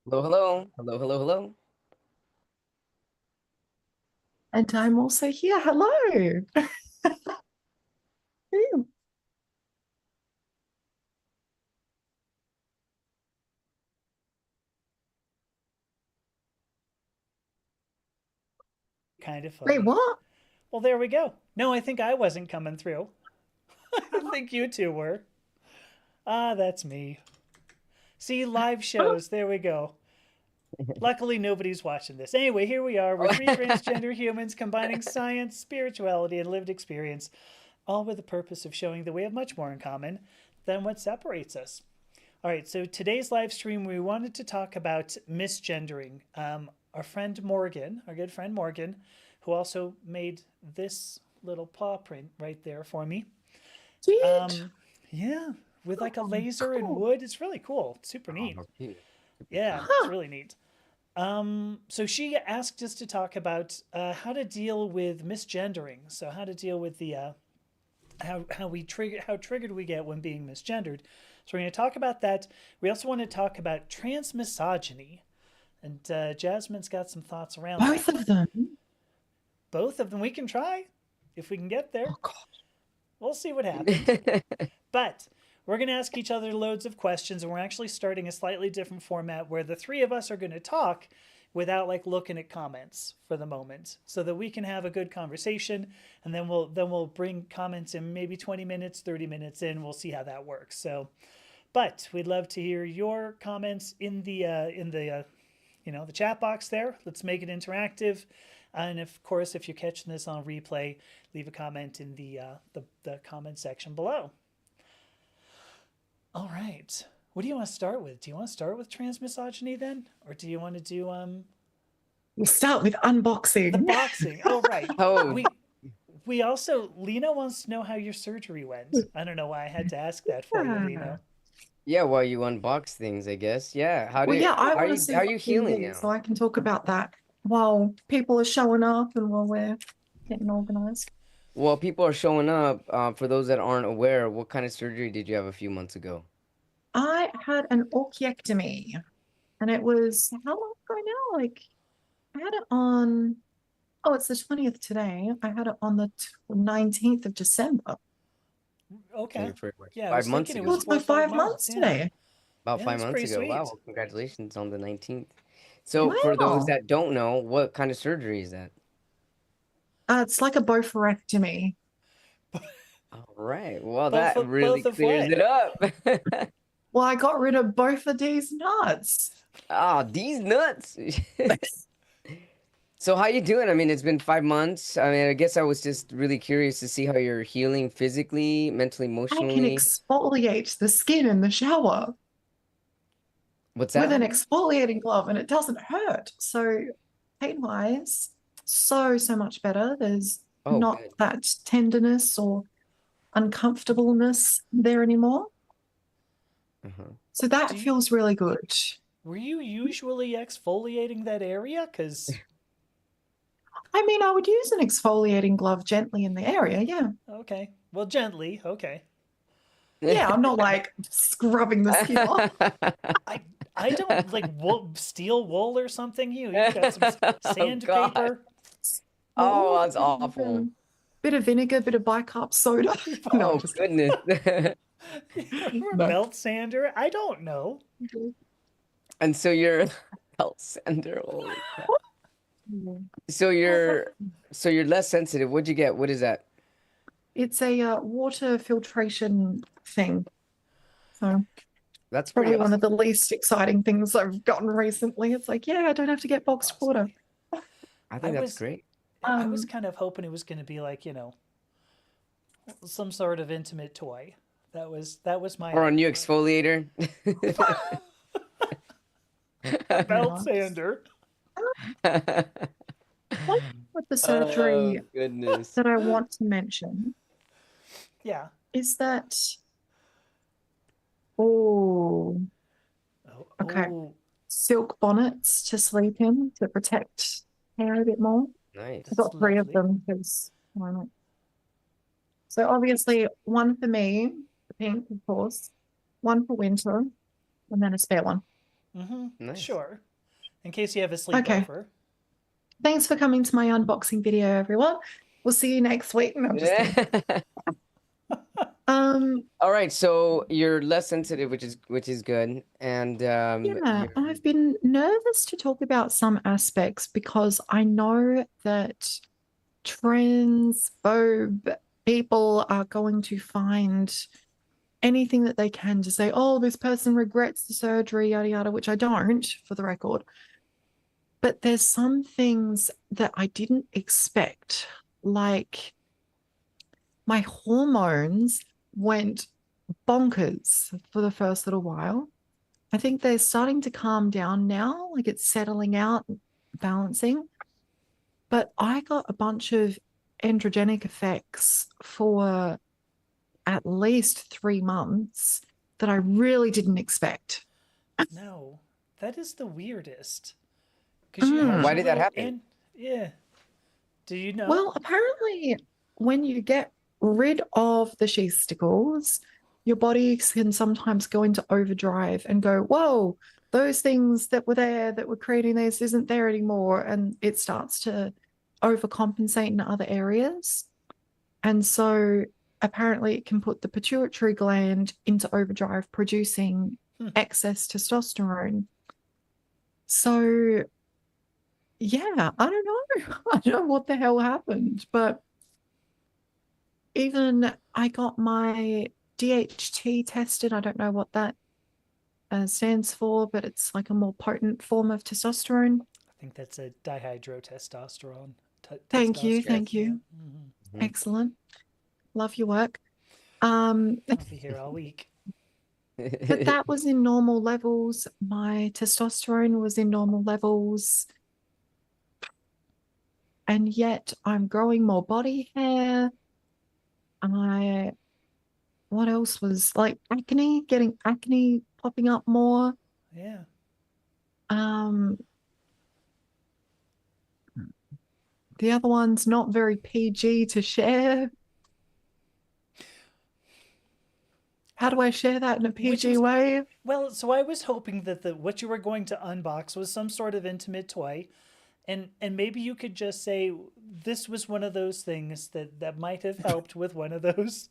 Hello, hello, hello, hello, hello. And I'm also here. Hello. Kind of Wait, funny. what? Well, there we go. No, I think I wasn't coming through. I think you two were. Ah, that's me. See, live shows. There we go. Luckily, nobody's watching this. Anyway, here we are. We're three transgender humans combining science, spirituality, and lived experience, all with the purpose of showing that we have much more in common than what separates us. All right, so today's live stream, we wanted to talk about misgendering. Our friend Morgan, our good friend Morgan, who also made this little paw print right there for me. Dude. Um, yeah, with like a Oh, laser and cool. wood. It's really cool. It's super Oh, neat. how cute. Super Yeah, cute. it's Huh. really neat. So she asked us to talk about how to deal with misgendering. So how to deal with the how we trigger how triggered we get when being misgendered. So we're going to talk about that. We also want to talk about transmisogyny, and Jasmine's got some thoughts around Both that. of them. Both of them we can try if we can get there. Oh, God. We'll see what happens. But we're going to ask each other loads of questions, and we're actually starting a slightly different format where the three of us are going to talk without like looking at comments for the moment, so that we can have a good conversation, and then we'll bring comments in maybe 20 minutes, 30 minutes in. We'll see how that works. So, but we'd love to hear your comments in the chat box there. Let's make it interactive. And of course, if you're catching this on replay, leave a comment in the comment section below. All right. What do you want to start with? Do you want to start with transmisogyny then, or do you want to do We'll start with the unboxing. boxing? Oh, right. Oh, We also Lino wants to know how your surgery went. I don't know why I had to ask that for you, Yeah. Lino. yeah, while you unbox things, I guess. Yeah. Well, yeah, I How are want to you see how are what you you healing use, now? so I can talk about that while people are showing up and while we're getting organized. Well, people are showing up. For those that aren't aware, what kind of surgery did you have a few months ago? I had an orchiectomy, and it was how long ago now? Like, I had it on, oh, it's the 20th today. I had it on the 19th of December. Okay. So for like Yeah, I five was months thinking it Well, was ago. it's my 4 or 5 5 months months. Yeah. today. About Yeah, five that's months pretty ago. Wow. sweet. Well, congratulations on the 19th. So for those Wow. that don't know, what kind of surgery is that? It's like a bophorectomy. All right. Well, Both that of really both of clears what? it up. Well, I got rid of both of these nuts. Ah, these nuts. So how you doing? I mean, it's been 5 months. I mean, I guess I was just really curious to see how you're healing physically, mentally, I can emotionally. exfoliate the skin in the shower What's with that? an exfoliating glove and it doesn't hurt. So, pain wise, so much better. There's Oh, not good. that tenderness or uncomfortableness there anymore. Uh-huh. So, Do that you, feels really good. were you usually exfoliating that area? Cause I mean, I would use an exfoliating glove gently in the area. Yeah. okay, well, gently. Okay. Yeah, I'm not like scrubbing the skin off. I I don't like wool, steel wool or something. You got some Oh God. sandpaper. Oh, Oh, that's awful. bit of vinegar, bit of bicarb soda. No, I'm Oh just goodness. Or a no. belt sander. I don't know. And so you're health center. Holy crap. So Oh, you're less sensitive. What'd you get? What is that? it's a water filtration thing. So That's pretty probably one of awesome. the least exciting things I've gotten recently. It's like, yeah, I don't have to get boxed Awesome. water. I I think that's was great. I was Um, kind of hoping it was going to be like some sort of intimate toy. That was my Or a hope. new exfoliator. A belt nice. sander. One thing with the Oh surgery goodness. that I want to mention Yeah. is that, oh, Oh, okay, oh, silk bonnets to sleep in to protect hair a bit more. I've Nice. that's got three of lovely. them because why not? So obviously one for me, the pink, of course, one for winter, and then a spare one. Mm-hmm. Nice. Sure. In case you have a Okay. sleepover. Thanks for coming to my unboxing video, everyone. We'll see you next week. No, I'm just kidding. Um, All right, so you're less sensitive, which is good, and yeah, you're I've been nervous to talk about some aspects because I know that transphobe people are going to find anything that they can to say, oh, this person regrets the surgery, yada yada, which I don't, for the record. But there's some things that I didn't expect, like my hormones went bonkers for the first little while. I think they're starting to calm down now, like it's settling out, balancing. But I got a bunch of androgenic effects for at least 3 months that I really didn't expect. No, that is the weirdest. Because you had why Mm. your did that little happen? yeah. Do you know? Well, apparently, when you get rid of the shesticles, your body can sometimes go into overdrive and go, whoa, those things that were there that were creating this isn't there anymore. And it starts to overcompensate in other areas. And so apparently, it can put the pituitary gland into overdrive, producing Hmm. excess testosterone. So, yeah, I don't know. I don't know what the hell happened, but even I got my DHT tested. I don't know what that stands for, but it's like a more potent form of testosterone. I think that's a dihydrotestosterone. Thank you. Testosterone. Thank Yeah. you. Mm-hmm. Mhm. Excellent. Love your work. Um, I'll be here all week. but that was in normal levels. My testosterone was in normal levels. And yet I'm growing more body hair. I, what else was like acne, getting acne popping up more. Yeah. Um, the other one's not very PG to share. How do I share that in a Which PG was way? well. So I was hoping that the what you were going to unbox was some sort of intimate toy, and maybe you could just say this was one of those things that might have helped with one of those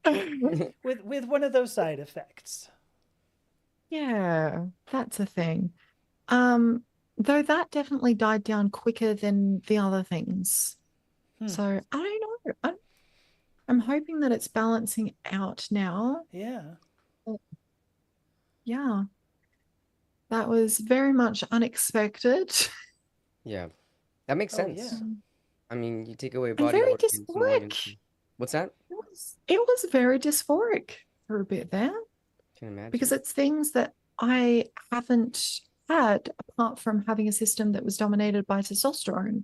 with one of those side effects. Yeah, that's a thing. Though that definitely died down quicker than the other things. Hmm. So I don't know. I'm hoping that it's balancing out now. Yeah. But yeah, that was very much unexpected. Yeah, that makes Oh yeah. sense. I mean, you take away And body very organs and organs. dysphoric. What's that? It was very dysphoric for a bit there Can because imagine. it's things that I haven't had apart from having a system that was dominated by testosterone.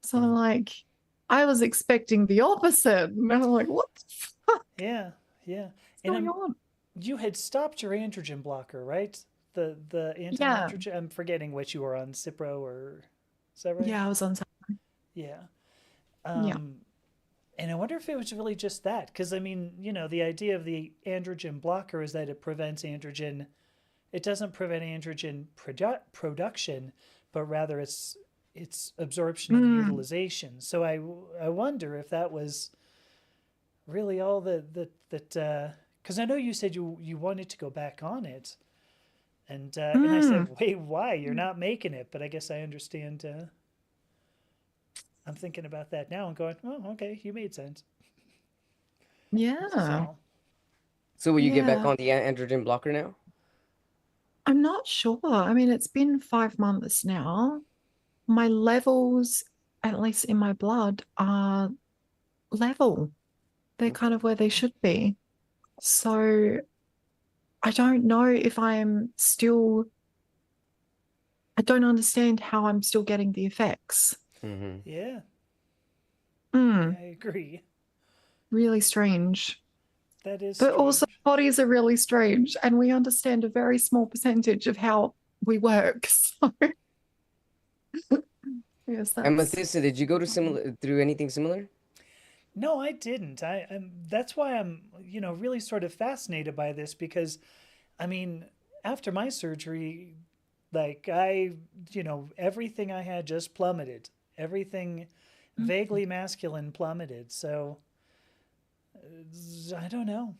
So Mhm. like I was expecting the opposite. And I'm like, what the fuck Yeah. Yeah. is And going on? you had stopped your androgen blocker, right? The Yeah. anti-androgen. I'm forgetting what you were on, Cipro or is that right? Yeah, I was on Yeah. yeah. Um, and I wonder if it was really just that, because I mean, the idea of the androgen blocker is that it prevents androgen. It doesn't prevent androgen production, but rather its absorption and Mm, utilization. So I wonder if that was really all that because I know you said you wanted to go back on it, and I said, mm, wait, why? You're not making it, but I guess I understand. I'm thinking about that now and going, oh, okay, you made sense. yeah. So So will you get back Yeah. on the androgen blocker now? I'm not sure. I mean, it's been 5 months now. My levels, at least in my blood, are level. They're kind Okay. of where they should be. So I don't know if I'm still, I don't understand how I'm still getting the effects. Hmm. yeah, yeah, Mm, I agree. really strange. That is But also, strange. bodies are really strange, and we understand a very small percentage of how we work. So, yes, And that's. Mathisa, did you go to similar through anything similar? No, I didn't. That's why I'm really sort of fascinated by this because I mean, after my surgery, like everything I had just plummeted. Everything vaguely masculine plummeted. So I don't know.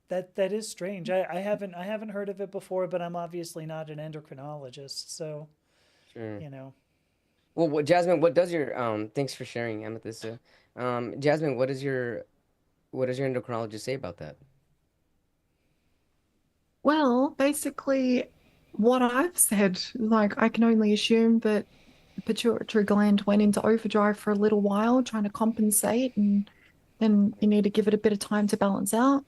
That is strange. I haven't heard of it before, but I'm obviously not an endocrinologist, so Sure. you know. Well, Jasmine, what does your thanks for sharing, Amethyst. Jasmine, what does your endocrinologist say about that? Well, basically, what I've said, like, I can only assume that the pituitary gland went into overdrive for a little while, trying to compensate, and then you need to give it a bit of time to balance out.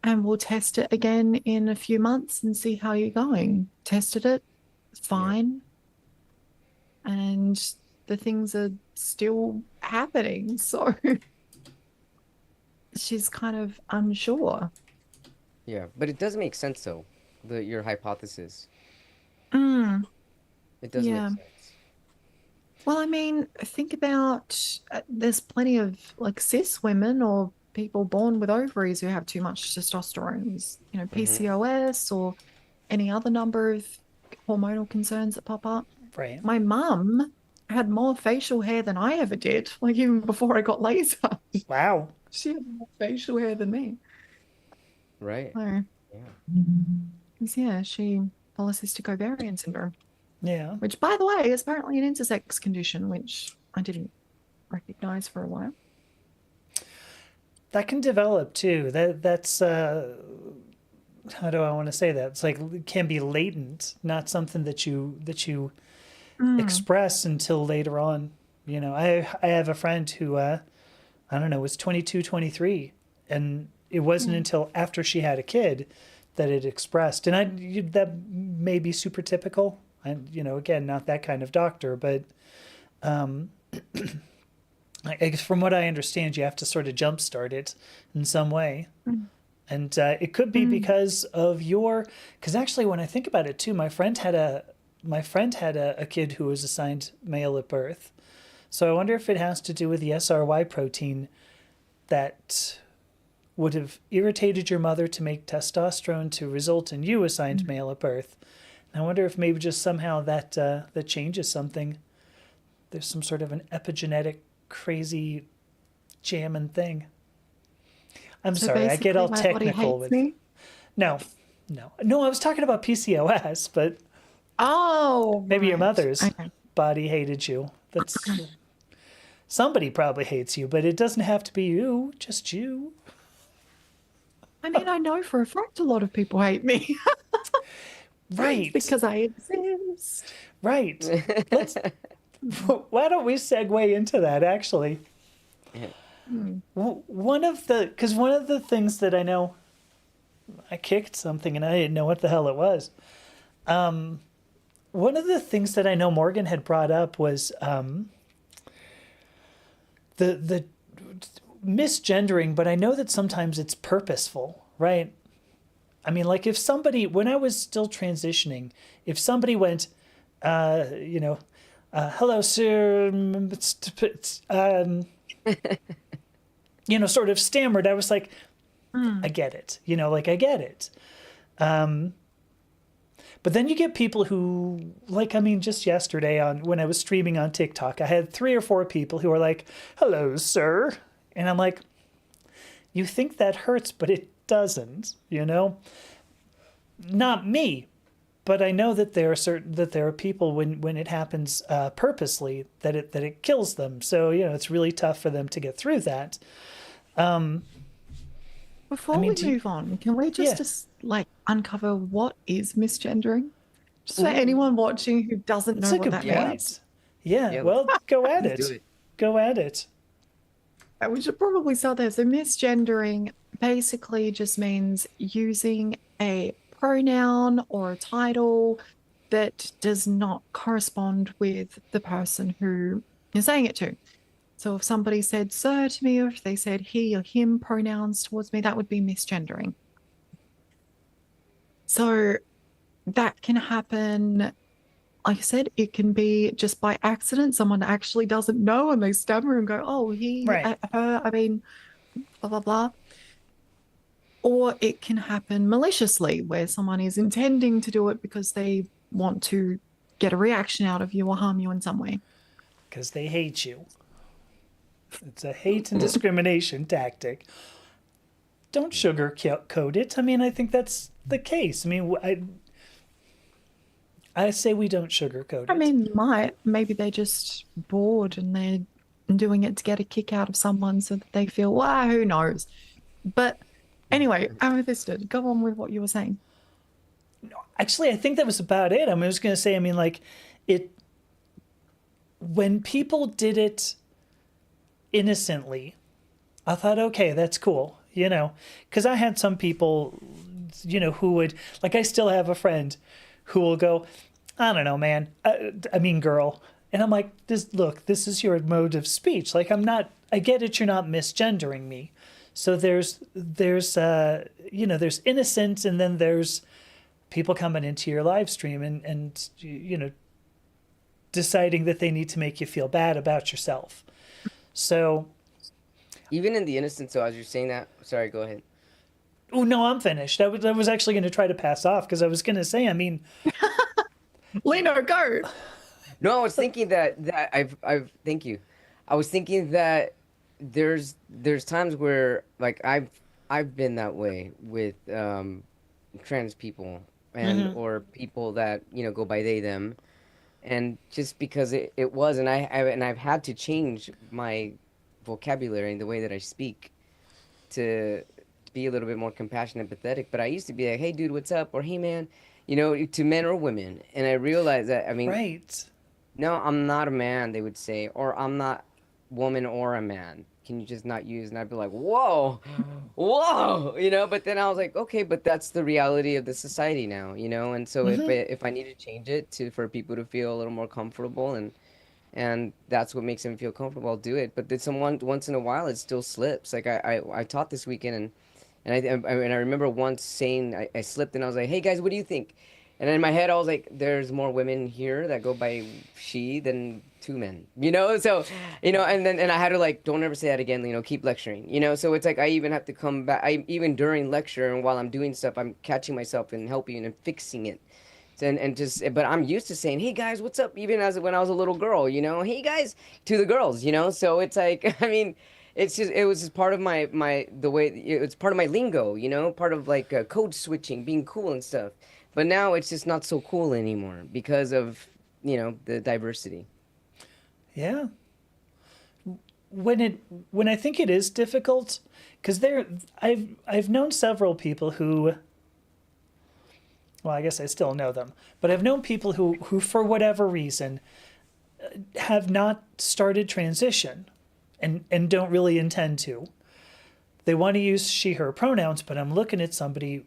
And we'll test it again in a few months and see how you're going. Tested it, Yeah. fine. And the things are still happening. So she's kind of unsure. Yeah, but it does make sense though, your hypothesis. Mm, It does make yeah. sense. Well, I mean, think about there's plenty of like cis women or people born with ovaries who have too much testosterone, Hmm. PCOS or any other number of hormonal concerns that pop up. Right. My mum had more facial hair than I ever did, like even before I got laser. Wow. She had more facial hair than me. Right. So, Yeah. yeah, she polycystic ovarian syndrome, Yeah. which by the way is apparently an intersex condition, which I didn't recognize for a while. That can develop too. That's how do I want to say that? It's like it can be latent, not something that you Mm, express until later on. I have a friend who I don't know, was 22, 23, and it wasn't mm, until after she had a kid that it expressed. And that may be super typical. And again, not that kind of doctor, but I guess from what I understand, you have to sort of jumpstart it in some way. mm, And it could be mm. because of because actually, when I think about it too, my friend had a kid who was assigned male at birth. So I wonder if it has to do with the SRY protein that would have irritated your mother to make testosterone to result in you assigned Mm. male at birth. And I wonder if maybe just somehow that changes something. There's some sort of an epigenetic crazy jamming thing. I'm So sorry, I get basically, all my body technical hates with. me. No, no. I was talking about PCOS, but Oh, maybe your right. mother's Okay. body hated you. That's somebody probably hates you, but it doesn't have to be you, just you. I mean, I know for a fact a lot of people hate me Right, because I exist. right. Let's. Why don't we segue into that? Actually, Mm. one of the things that I know, I kicked something and I didn't know what the hell it was. One of the things that I know Morgan had brought up was the misgendering, but I know that sometimes it's purposeful, right? I mean, like if somebody, when I was still transitioning, if somebody went, hello, sir, sort of stammered, I was like, I Mm. get it, like I get it. But then you get people who, like, I mean, just yesterday when I was streaming on TikTok, I had 3 or 4 people who were like, hello, sir. And I'm like, you think that hurts, but it doesn't, Not me, but I know that there are people when it happens purposely that it kills them. So, it's really tough for them to get through that. I Before mean, we move on, can we yeah, just like uncover what is misgendering? Just for Ooh, anyone watching who doesn't that's know a what good that yeah. means. point. Yeah, Yeah, well, go at let's do it. it. Go at it. We should probably start there. So misgendering basically just means using a pronoun or a title that does not correspond with the person who you're saying it to. So if somebody said sir to me, or if they said he or him pronouns towards me, that would be misgendering. So that can happen. Like I said, it can be just by accident. Someone actually doesn't know and they stammer and go, oh, he, Right. her, I mean, blah, blah, blah. Or it can happen maliciously, where someone is intending to do it because they want to get a reaction out of you or harm you in some way. Because they hate you. It's a hate and discrimination tactic. Don't sugarcoat it. I mean, I think that's the case. I mean, I say we don't sugarcoat it. I mean, maybe they're just bored and they're doing it to get a kick out of someone so that they feel, well, who knows? But anyway, Amethyst, go on with what you were saying. Actually, I think that was about it. I was going to say, I mean, like, it, when people did it innocently, I thought, okay, that's cool, you know, because I had some people, you know, who would, like, I still have a friend who will go, I don't know, man, I mean, girl. And I'm like, this is your mode of speech. Like, I get it, you're not misgendering me. So there's you know, there's innocence, and then there's people coming into your live stream and you know, deciding that they need to make you feel bad about yourself. So, Even in the innocent, so as you're saying that, sorry, go ahead. oh no, I'm finished. I was actually going to try to pass off because I was going to say, I mean, Lino, go. No, I was thinking that I've thank you. I was thinking that there's times where like I've been that way with trans people and or people that go by they them, and just because it was, and I've had to change my vocabulary and the way that I speak to be a little bit more compassionate and empathetic. But I used to be like, hey dude, what's up? Or hey man, to men or women. And I realized that, I mean, right. no, I'm not a man, they would say, or I'm not woman or a man. Can you just not use? And I'd be like, whoa, whoa, But then I was like, okay, but that's the reality of the society now. And so if I need to change it for people to feel a little more comfortable, and that's what makes them feel comfortable, I'll do it. But then once in a while, it still slips. Like I taught this weekend, and I remember once saying I slipped, and I was like, hey guys, what do you think? And in my head, I was like, there's more women here that go by she than two men. So, and I had to like, don't ever say that again, keep lecturing. So it's like, I even have to come back. Even during lecture and while I'm doing stuff, I'm catching myself and helping and fixing it. But I'm used to saying, hey guys, what's up? Even when I was a little girl, hey guys, to the girls. So it's like, I mean, it was just part of the way it's part of my lingo, part of like code switching, being cool and stuff. But now it's just not so cool anymore because of, the diversity. Yeah. When I think it is difficult, because I've known several people who, well, I guess I still know them, but I've known people who for whatever reason have not started transition and don't really intend to. They want to use she, her pronouns, but I'm looking at somebody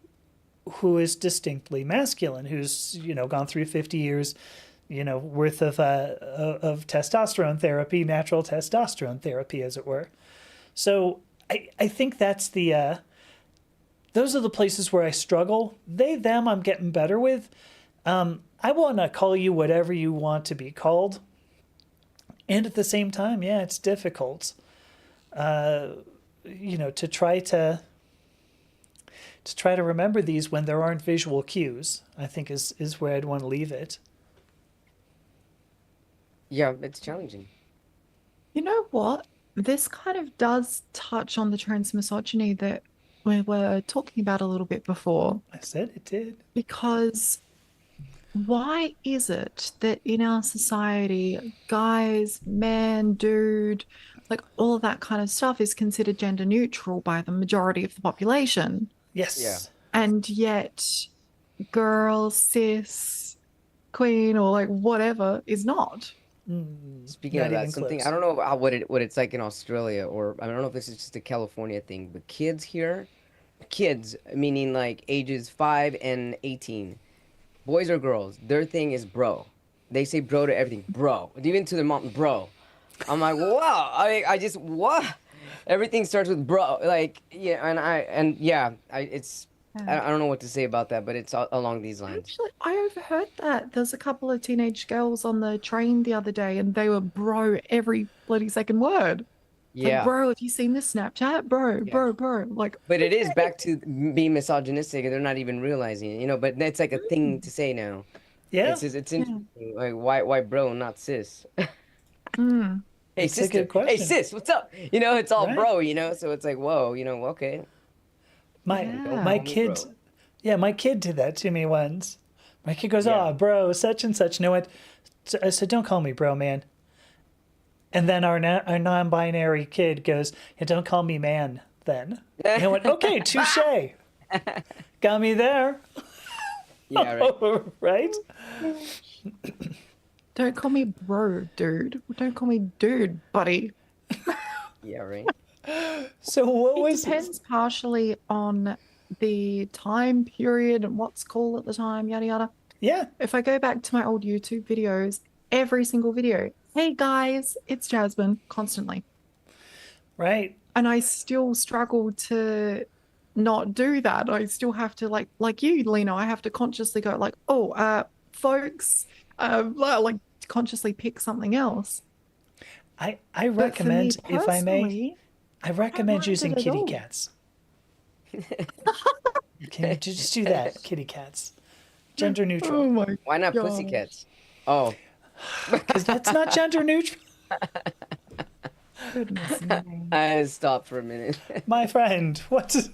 who is distinctly masculine, who's, gone through 50 years, worth of testosterone therapy, natural testosterone therapy, as it were. So I think that's those are the places where I struggle. They, them, I'm getting better with. I want to call you whatever you want to be called. And at the same time, yeah, it's difficult, to try to remember these when there aren't visual cues, I think is where I'd want to leave it. Yeah, it's challenging. You know what? This kind of does touch on the trans misogyny that we were talking about a little bit before, I said it did. because why is it that in our society, guys, man, dude, like all of that kind of stuff is considered gender neutral by the majority of the population? Yes. Yeah. And yet, girl, cis, queen, or like whatever is not. Speaking Not of that, even something close. I don't know what it's like in Australia, or I don't know if this is just a California thing, but kids meaning like ages 5 and 18, boys or girls, their thing is bro. They say bro to everything, bro, even to their mom, bro. I'm like, wow. I just what? Everything starts with bro. Like, yeah, I don't know what to say about that, but it's along these lines. Actually, I overheard that. There's a couple of teenage girls on the train the other day, and they were bro every bloody second word. Like, Yeah. bro, have you seen this Snapchat? Bro, Yeah. bro. Like, But it is back to being misogynistic, and they're not even realizing it, but that's like a thing mm, to say now. Yeah, It's yeah. interesting. Like, why bro, not sis? Mm, Hey it's a sister, good hey question, sis, what's up? It's all right? bro, so it's like, whoa, okay. Don't My yeah. call me kid, bro. yeah, my kid did that to me once. My kid goes, Yeah. "Oh, bro, such and such." No, what? So I said, "Don't call me bro, man." And then our non-binary kid goes, "Yeah, don't call me man." Then, and I went, "Okay, touche, got me there." Yeah, right. Right? Don't call me bro, dude. Don't call me dude, buddy. Yeah, right. So what It was? depends partially on the time period and what's cool at the time, yada yada. Yeah, If I go back to my old YouTube videos, every single video, hey guys, it's Jasmine, constantly. right. And I still struggle to not do that. I still have to like you, Lino, I have to consciously go like, oh, folks, like consciously pick something else. I But for me recommend, if I may, personally, I I don't recommend mind it using at kitty all. cats. Can you just do that, kitty cats? Gender neutral. Oh my Why not gosh. pussycats? Oh, Because that's not gender neutral. Goodness me. I stopped for a minute. My friend, what's.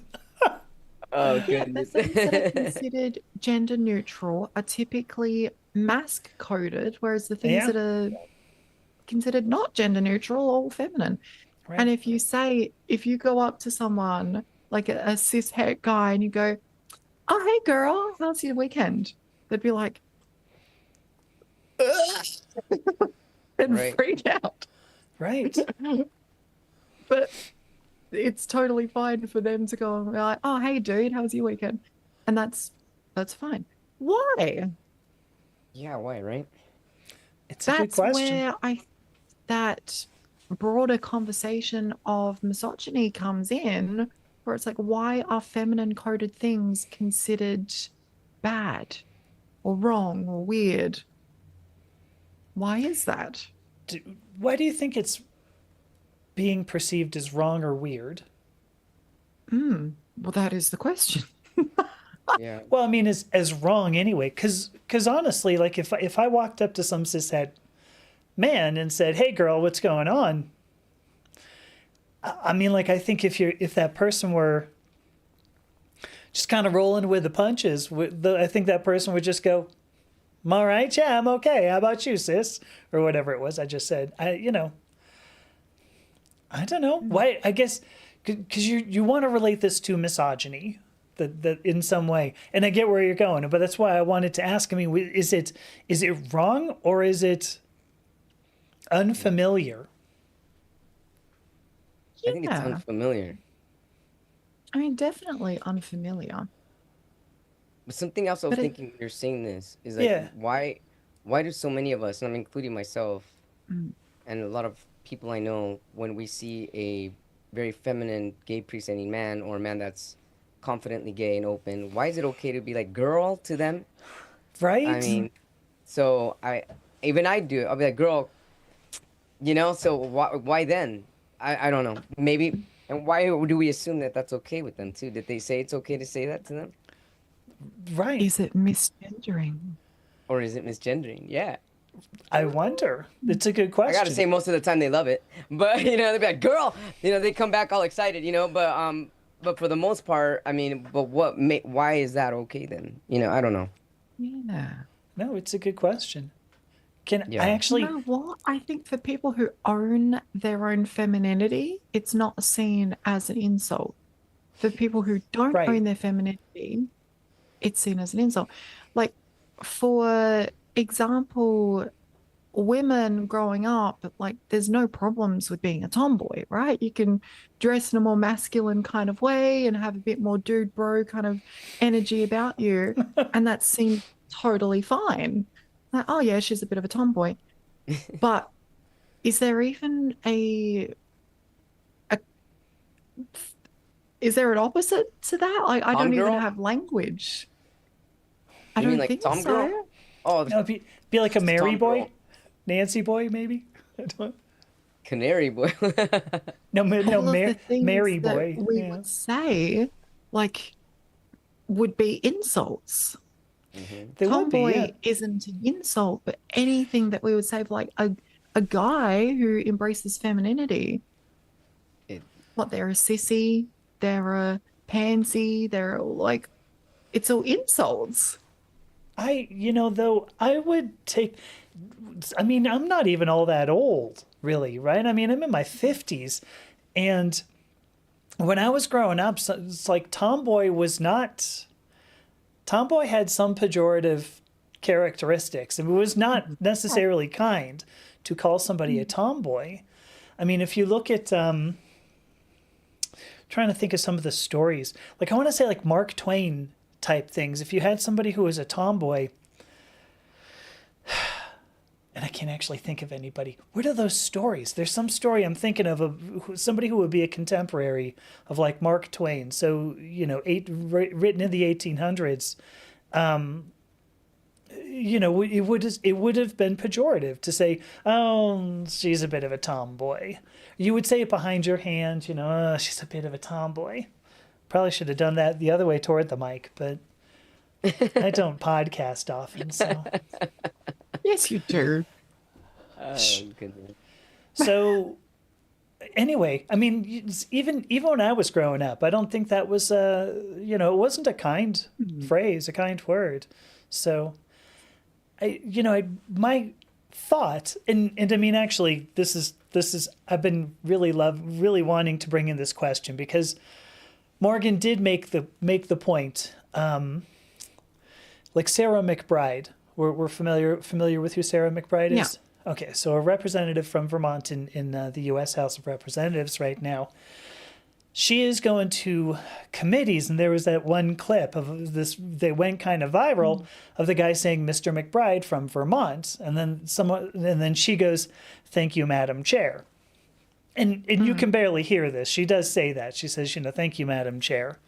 Oh Yeah, the goodness. things that are considered gender neutral are typically mask coded, whereas the things Yeah, that are considered not gender neutral are all feminine. And right. if you go up to someone like a cis het guy and you go, "Oh, hey girl, how's your weekend?" They'd be like, "Ugh," and Right. freak out. Right. But it's totally fine for them to go and be like, "Oh, hey dude, how's your weekend?" And that's fine. Why? Yeah, why, right? It's a good That's question. where that broader conversation of misogyny comes in, where it's like, why are feminine coded things considered bad or wrong or weird? Why is that? Why do you think it's being perceived as wrong or weird? Well, that is the question. Yeah. Well, I mean, as wrong anyway. Because honestly, like if I walked up to some cishet man and said, "Hey, girl, what's going on?" I mean, like I think if that person were just kind of rolling with the punches, I think that person would just go, "I'm all right, yeah, I'm okay. How about you, sis?" Or whatever it was I just said. I don't know why. I guess because you want to relate this to misogyny, that in some way, and I get where you're going, but that's why I wanted to ask. I mean, is it wrong or is it unfamiliar? I think it's Yeah, unfamiliar. I mean, definitely unfamiliar, But something else I was but thinking when you're saying this is like Yeah, why do so many of us, and I'm including myself mm, and a lot of people I know, when we see a very feminine gay presenting man or a man that's confidently gay and open, why is it okay to be like girl to them? I right. mm, mean, so I do it. I'll be like girl, so why then? I don't know. Maybe, and why do we assume that that's okay with them too? Did they say it's okay to say that to them? Right. is it misgendering? Or is it misgendering? Yeah. I wonder. Mm, It's a good I gotta question. say, most of the time they love it, but they'd be like, "Girl," they come back all excited, but for the most part, I mean, but why is that okay then? I don't know. yeah. No, it's a good question. Can I Yeah, You actually? know what? I think for people who own their own femininity, it's not seen as an insult. For people who don't Right. own their femininity, it's seen as an insult. Like, for example, women growing up, like, there's no problems with being a tomboy, right? You can dress in a more masculine kind of way and have a bit more dude bro kind of energy about you, and that seemed totally fine. Like, oh yeah, she's a bit of a tomboy. But is there even a is there an opposite to that? I Tom don't even girl. have language. I You mean don't like think Tom girl? so. Oh, No, be like a it's Mary Tom boy, girl. Nancy boy, maybe. I don't. Canary boy. No, no, All of the things Mary that boy. we Yeah. would say, like, would be insults. They would be, yeah. Tomboy isn't an insult, but anything that we would say, like a guy who embraces femininity, It, what they're a sissy, they're a pansy, they're like, it's all insults. Though I would take, I mean, I'm not even all that old, really, right? I mean, I'm in my 50s. And when I was growing up, it's like tomboy had some pejorative characteristics. And it was not necessarily kind to call somebody a tomboy. I mean, if you look at, trying to think of some of the stories, like I want to say like Mark Twain type things. If you had somebody who was a tomboy, and I can't actually think of anybody. What are those stories? There's some story I'm thinking of somebody who would be a contemporary of like Mark Twain. So, written in the 1800s. It would have been pejorative to say, oh, she's a bit of a tomboy. You would say it behind your hand, oh, she's a bit of a tomboy. Probably should have done that the other way toward the mic, but I don't podcast often, so. Yes, you do. oh goodness. So anyway, I mean, even when I was growing up, I don't think that was it wasn't a kind phrase, a kind word. So my thought, and I mean, actually, this is I've been really wanting to bring in this question because Morgan did make the point, like Sarah McBride. We're familiar with who Sarah McBride is? Yeah. Okay, so a representative from Vermont in the U.S. House of Representatives right now. She is going to committees, and there was that one clip of this. They went kind of viral of the guy saying "Mr. McBride" from Vermont, and then she goes, "Thank you, Madam Chair," and you can barely hear this. She does say that. She says, "Thank you, Madam Chair."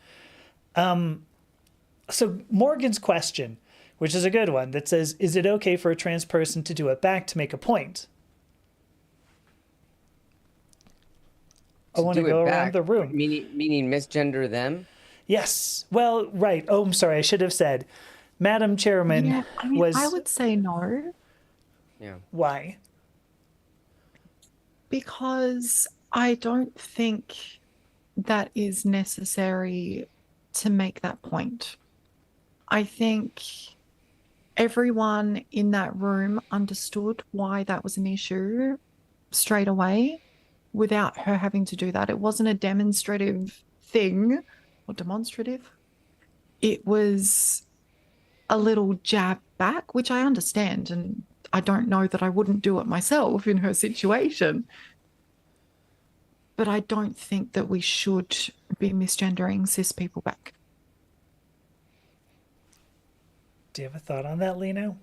So Morgan's question, which is a good one, that says, is it okay for a trans person to do it back to make a point? I want to go around the room. Meaning misgender them? Yes. Well, right. Oh, I'm sorry. I should have said, Madam Chairman Yeah, I mean, was... I would say no. Yeah. Why? Because I don't think that is necessary to make that point. I think everyone in that room understood why that was an issue straight away without her having to do that. It wasn't a demonstrative thing or demonstrative. It was a little jab back, which I understand. And I don't know that I wouldn't do it myself in her situation. But I don't think that we should be misgendering cis people back. Do you have a thought on that, Lino?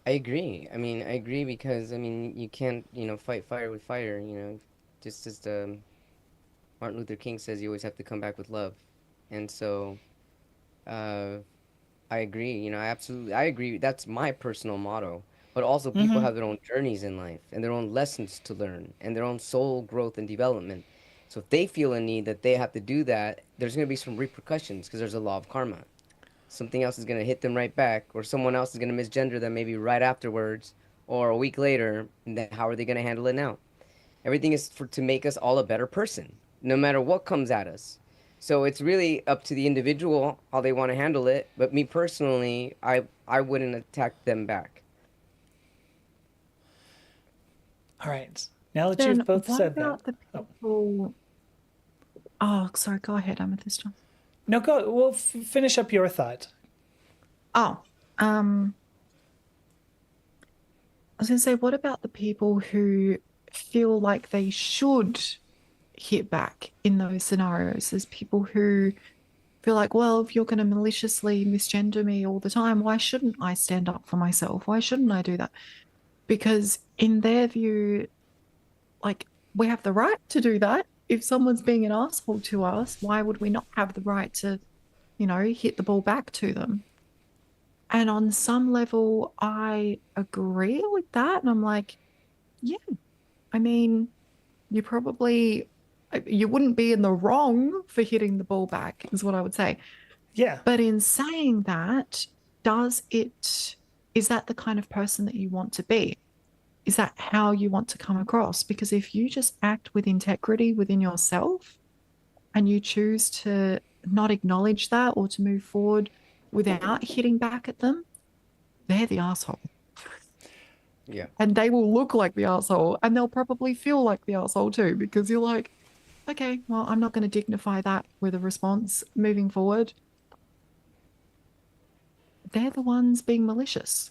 I agree. I mean, I agree because, I mean, you can't, fight fire with fire, just as Martin Luther King says, you always have to come back with love. And so, I agree, I agree. That's my personal motto. But also people have their own journeys in life and their own lessons to learn and their own soul growth and development. So if they feel a need that they have to do that, there's going to be some repercussions because there's a law of karma. Something else is going to hit them right back, or someone else is going to misgender them maybe right afterwards or a week later. And then how are they going to handle it now? Everything is to make us all a better person, no matter what comes at us. So it's really up to the individual how they want to handle it. But me personally, I wouldn't attack them back. All right. Now that Then you've both what said about that. the people? Oh, sorry. Go ahead, Amethyst. No, go. We'll finish up your thought. Oh, I was going to say, what about the people who feel like they should hit back in those scenarios? There's people who feel like, well, if you're going to maliciously misgender me all the time, why shouldn't I stand up for myself? Why shouldn't I do that? Because in their view, like, we have the right to do that. If someone's being an asshole to us, why would we not have the right to, hit the ball back to them? And on some level, I agree with that. And I'm like, yeah, I mean, you probably you wouldn't be in the wrong for hitting the ball back, is what I would say. Yeah. But in saying that, is that the kind of person that you want to be? Is that how you want to come across? Because if you just act with integrity within yourself and you choose to not acknowledge that or to move forward without hitting back at them, they're the asshole. Yeah. And they will look like the asshole and they'll probably feel like the asshole too, because you're like, okay, well, I'm not going to dignify that with a response moving forward. They're the ones being malicious.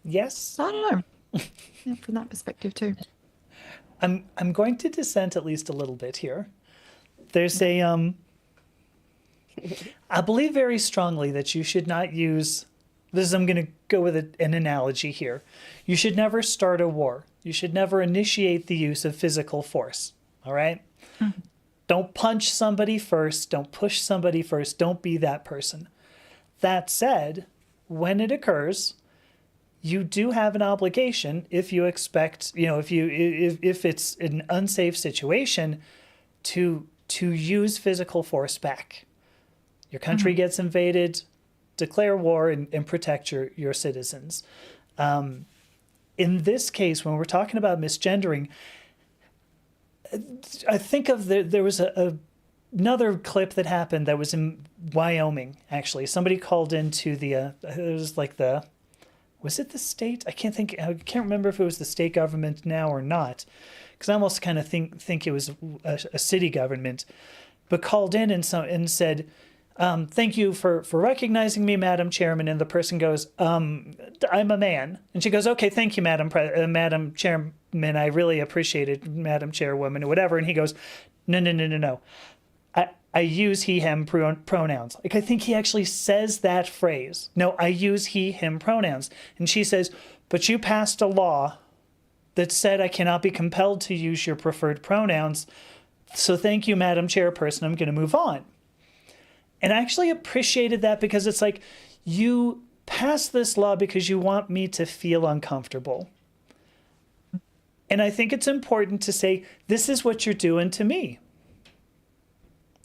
Yes. So I don't know. Yeah, from that perspective too. I'm going to dissent at least a little bit here. There's I believe very strongly that you should not use this. I'm going to go with an analogy here. You should never start a war. You should never initiate the use of physical force. All right? Mm-hmm. Don't punch somebody first. Don't push somebody first. Don't be that person. That said, when it occurs, you do have an obligation if you expect, if it's an unsafe situation to use physical force back. Your country gets invaded, declare war and protect your citizens. In this case, when we're talking about misgendering, I think of there was another clip that happened that was in Wyoming, actually. Somebody called into it was like was it the state? I can't remember if it was the state government now or not, because I almost kind of think it was a city government, but called in and said, thank you for recognizing me, Madam Chairman. And the person goes, I'm a man. And she goes, okay, thank you, Madam Chairman. I really appreciate it, Madam Chairwoman, or whatever. And he goes, no. I use he, him pronouns. Like, I think he actually says that phrase. No, I use he, him pronouns. And she says, but you passed a law that said I cannot be compelled to use your preferred pronouns. So thank you, Madam Chairperson. I'm going to move on. And I actually appreciated that, because it's like, you passed this law because you want me to feel uncomfortable. And I think it's important to say, this is what you're doing to me.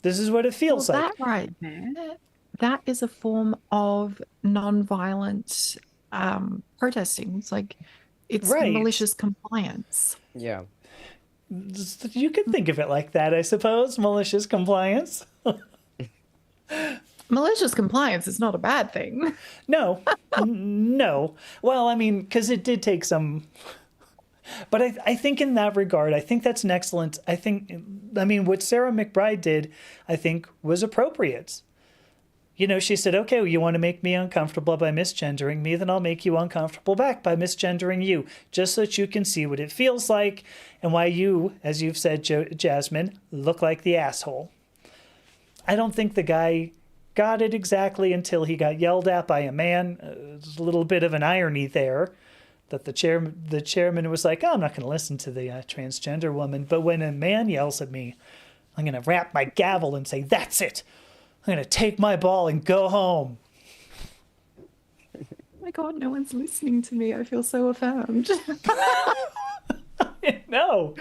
This is what it feels like. That right there, that is a form of non-violent protesting. It's Right. malicious compliance. Yeah. You could think of it like that, I suppose. Malicious compliance. Malicious compliance is not a bad thing. No. No. Well, I mean, because it did take some... But I think in that regard, I think that's an excellent... what Sarah McBride did, I think, was appropriate. She said, okay, well, you want to make me uncomfortable by misgendering me, then I'll make you uncomfortable back by misgendering you, just so that you can see what it feels like and why you, as you've said, Jasmine, look like the asshole. I don't think the guy got it exactly until he got yelled at by a man. There's a little bit of an irony there, that the chairman was like, oh, I'm not going to listen to the transgender woman. But when a man yells at me, I'm going to rap my gavel and say, that's it. I'm going to take my ball and go home. Oh my God, no one's listening to me. I feel so affirmed. No.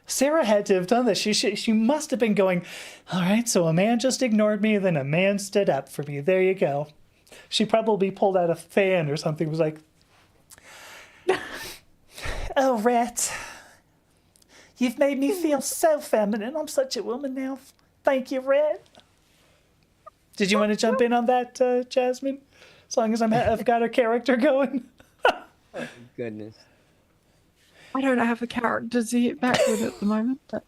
Sarah had to have done this. She must have been going, all right, so a man just ignored me, then a man stood up for me. There you go. She probably pulled out a fan or something, was like, oh, Rhett, you've made me feel so feminine. I'm such a woman now. Thank you, Rhett. Did you want to jump in on that, Jasmine? As long as I've got a character going. Oh, goodness. I don't have a character to hit back with at the moment. But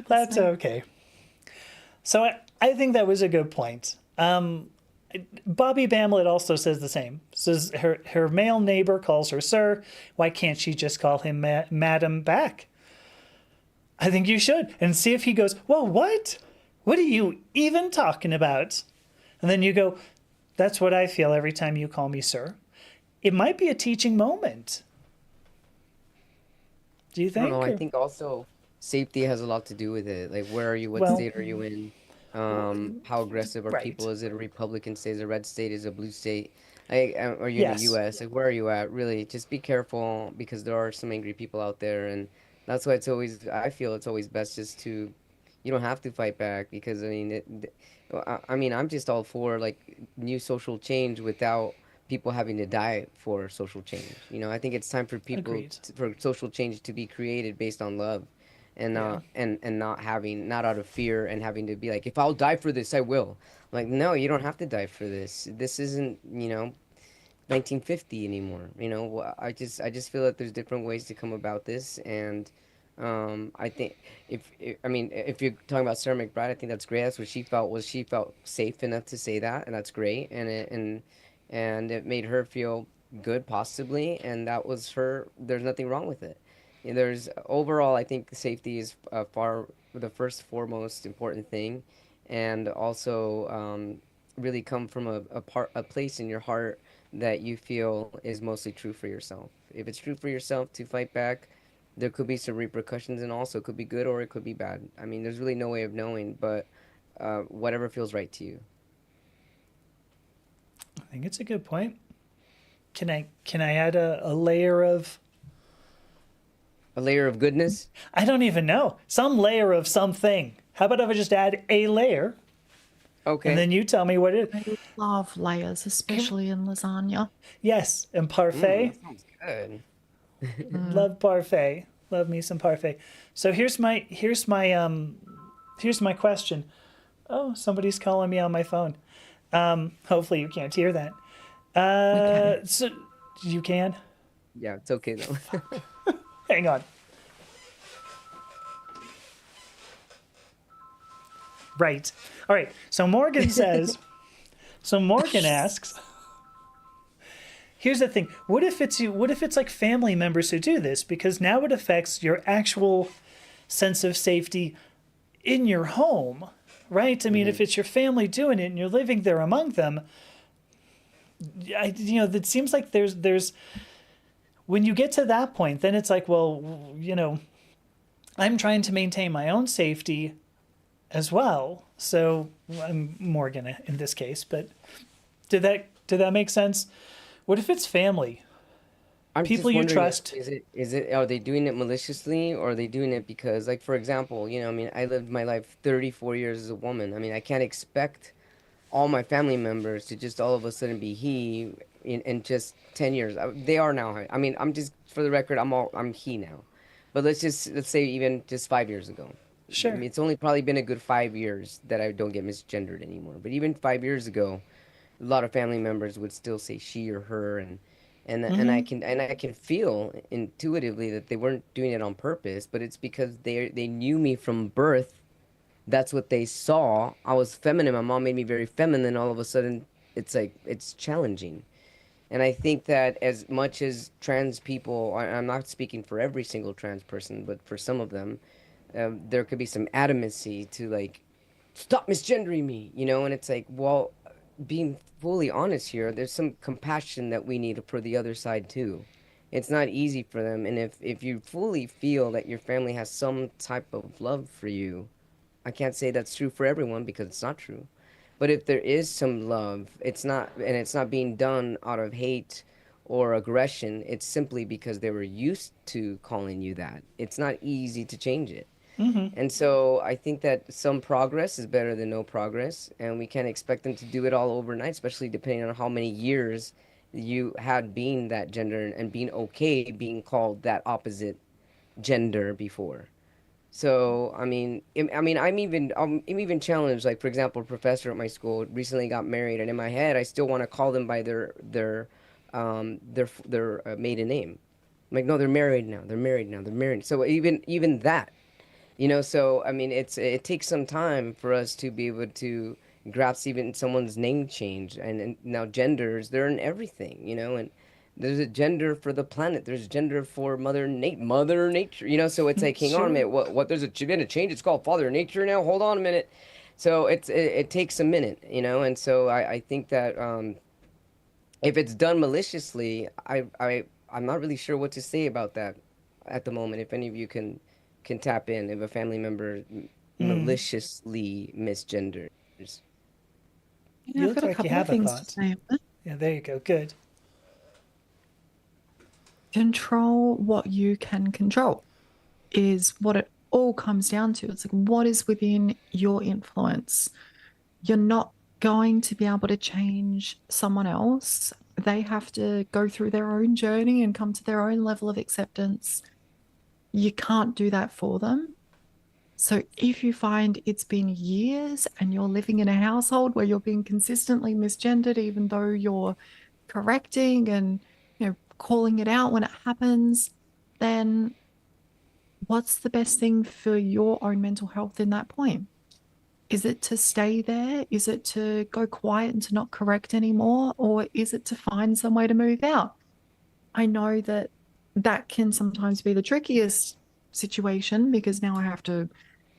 that's okay. So I think that was a good point. Bobby Bamlett also says the same. Says her male neighbor calls her sir. Why can't she just call him madam back? I think you should. And see if he goes, whoa, what? What are you even talking about? And then you go, that's what I feel every time you call me sir. It might be a teaching moment. Do you think? I don't know. I think also safety has a lot to do with it. Like, where are you? What state are you in? How aggressive are Right. people? Is it a Republican state? Is it a red state? Is it a blue state? Like, are you in the Yes. U.S.? Like, where are you at? Really, just be careful because there are some angry people out there, and that's why it's always. I feel it's always best just to, you don't have to fight back because I mean, I mean, I'm just all for like new social change without people having to die for social change. You know, I think it's time for people Agreed. for social change to be created based on love and Yeah. not having not out of fear and having to be like if I'll die for this I will. Like no, you don't have to die for this. This isn't, 1950 anymore. I just feel that there's different ways to come about this, and I think I mean if you're talking about Sarah McBride, I think that's great. That's what she felt, was she felt safe enough to say that, and that's great, and it made her feel good possibly, and that was her. There's nothing wrong with it. There's overall, I think safety is far the first foremost important thing, and also really come from a place in your heart that you feel is mostly true for yourself. If it's true for yourself to fight back, there could be some repercussions, and also it could be good or it could be bad. I mean, there's really no way of knowing, but whatever feels right to you. I think it's a good point. Can I add a layer of, A layer of goodness. I don't even know, some layer of something? How about if I just add a layer and Okay. then you tell me what it I is? love layers, especially in lasagna. Yes, and parfait. That sounds good. Love parfait. Love me some parfait. So here's my question. Oh, somebody's calling me on my phone. Hopefully you can't hear that. Okay. So you can. Yeah, it's okay though. Hang on. Right. All right. So Morgan says. So Morgan asks. Here's the thing. What if it's you? What if it's like family members who do this? Because now it affects your actual sense of safety in your home, right? I mean, if it's your family doing it and you're living there among them, it seems like there's when you get to that point, then it's like, well, I'm trying to maintain my own safety as well. So I'm Morgan in this case, but did that make sense? What if it's family, I'm people just you wondering, trust? are they doing it maliciously or are they doing it because, like, for example, I mean, I lived my life 34 years as a woman. I mean, I can't expect all my family members to just all of a sudden be he in just 10 years. They are now. I mean, I'm just, for the record, I'm he now. But let's say even just 5 years ago. I mean, Sure. it's only probably been a good 5 years that I don't get misgendered anymore. But even 5 years ago, a lot of family members would still say she or her, and I can feel intuitively that they weren't doing it on purpose, but it's because they knew me from birth. That's what they saw. I was feminine. My mom made me very feminine. All of a sudden, it's like it's challenging. And I think that as much as trans people, I'm not speaking for every single trans person, but for some of them, there could be some adamancy to like stop misgendering me, and it's like, well, being fully honest here, there's some compassion that we need for the other side too. It's not easy for them, and if you fully feel that your family has some type of love for you, I can't say that's true for everyone because it's not true. But if there is some love, it's not being done out of hate or aggression. It's simply because they were used to calling you that. It's not easy to change it. And so I think that some progress is better than no progress, and we can't expect them to do it all overnight, especially depending on how many years you had being that gender and being okay being called that opposite gender before. So I mean, I'm even challenged. Like for example, a professor at my school recently got married, and in my head, I still want to call them by their maiden name. I'm like, no, they're married now. They're married now. They're married. So even that, so I mean, it takes some time for us to be able to grasp even someone's name change, and now genders, they're in everything, and there's a gender for the planet, there's gender for Mother Nature, so it's like, hang on a Sure. minute, what there's been a change, it's called Father Nature now, hold on a minute. So it takes a minute, and so I think that if it's done maliciously, I'm not really sure what to say about that at the moment. If any of you can tap in, if a family member maliciously misgenders. You I've look got a like you couple of have a things to thought. say on that. Yeah, there you go. Good. Control what you can control is what it all comes down to. It's like what is within your influence. You're not going to be able to change someone else. They have to go through their own journey and come to their own level of acceptance. You can't do that for them. So if you find it's been years and you're living in a household where you're being consistently misgendered, even though you're correcting and calling it out when it happens, then what's the best thing for your own mental health in that point? Is it to stay there? Is it to go quiet and to not correct anymore? Or is it to find some way to move out? I know that that can sometimes be the trickiest situation because now I have to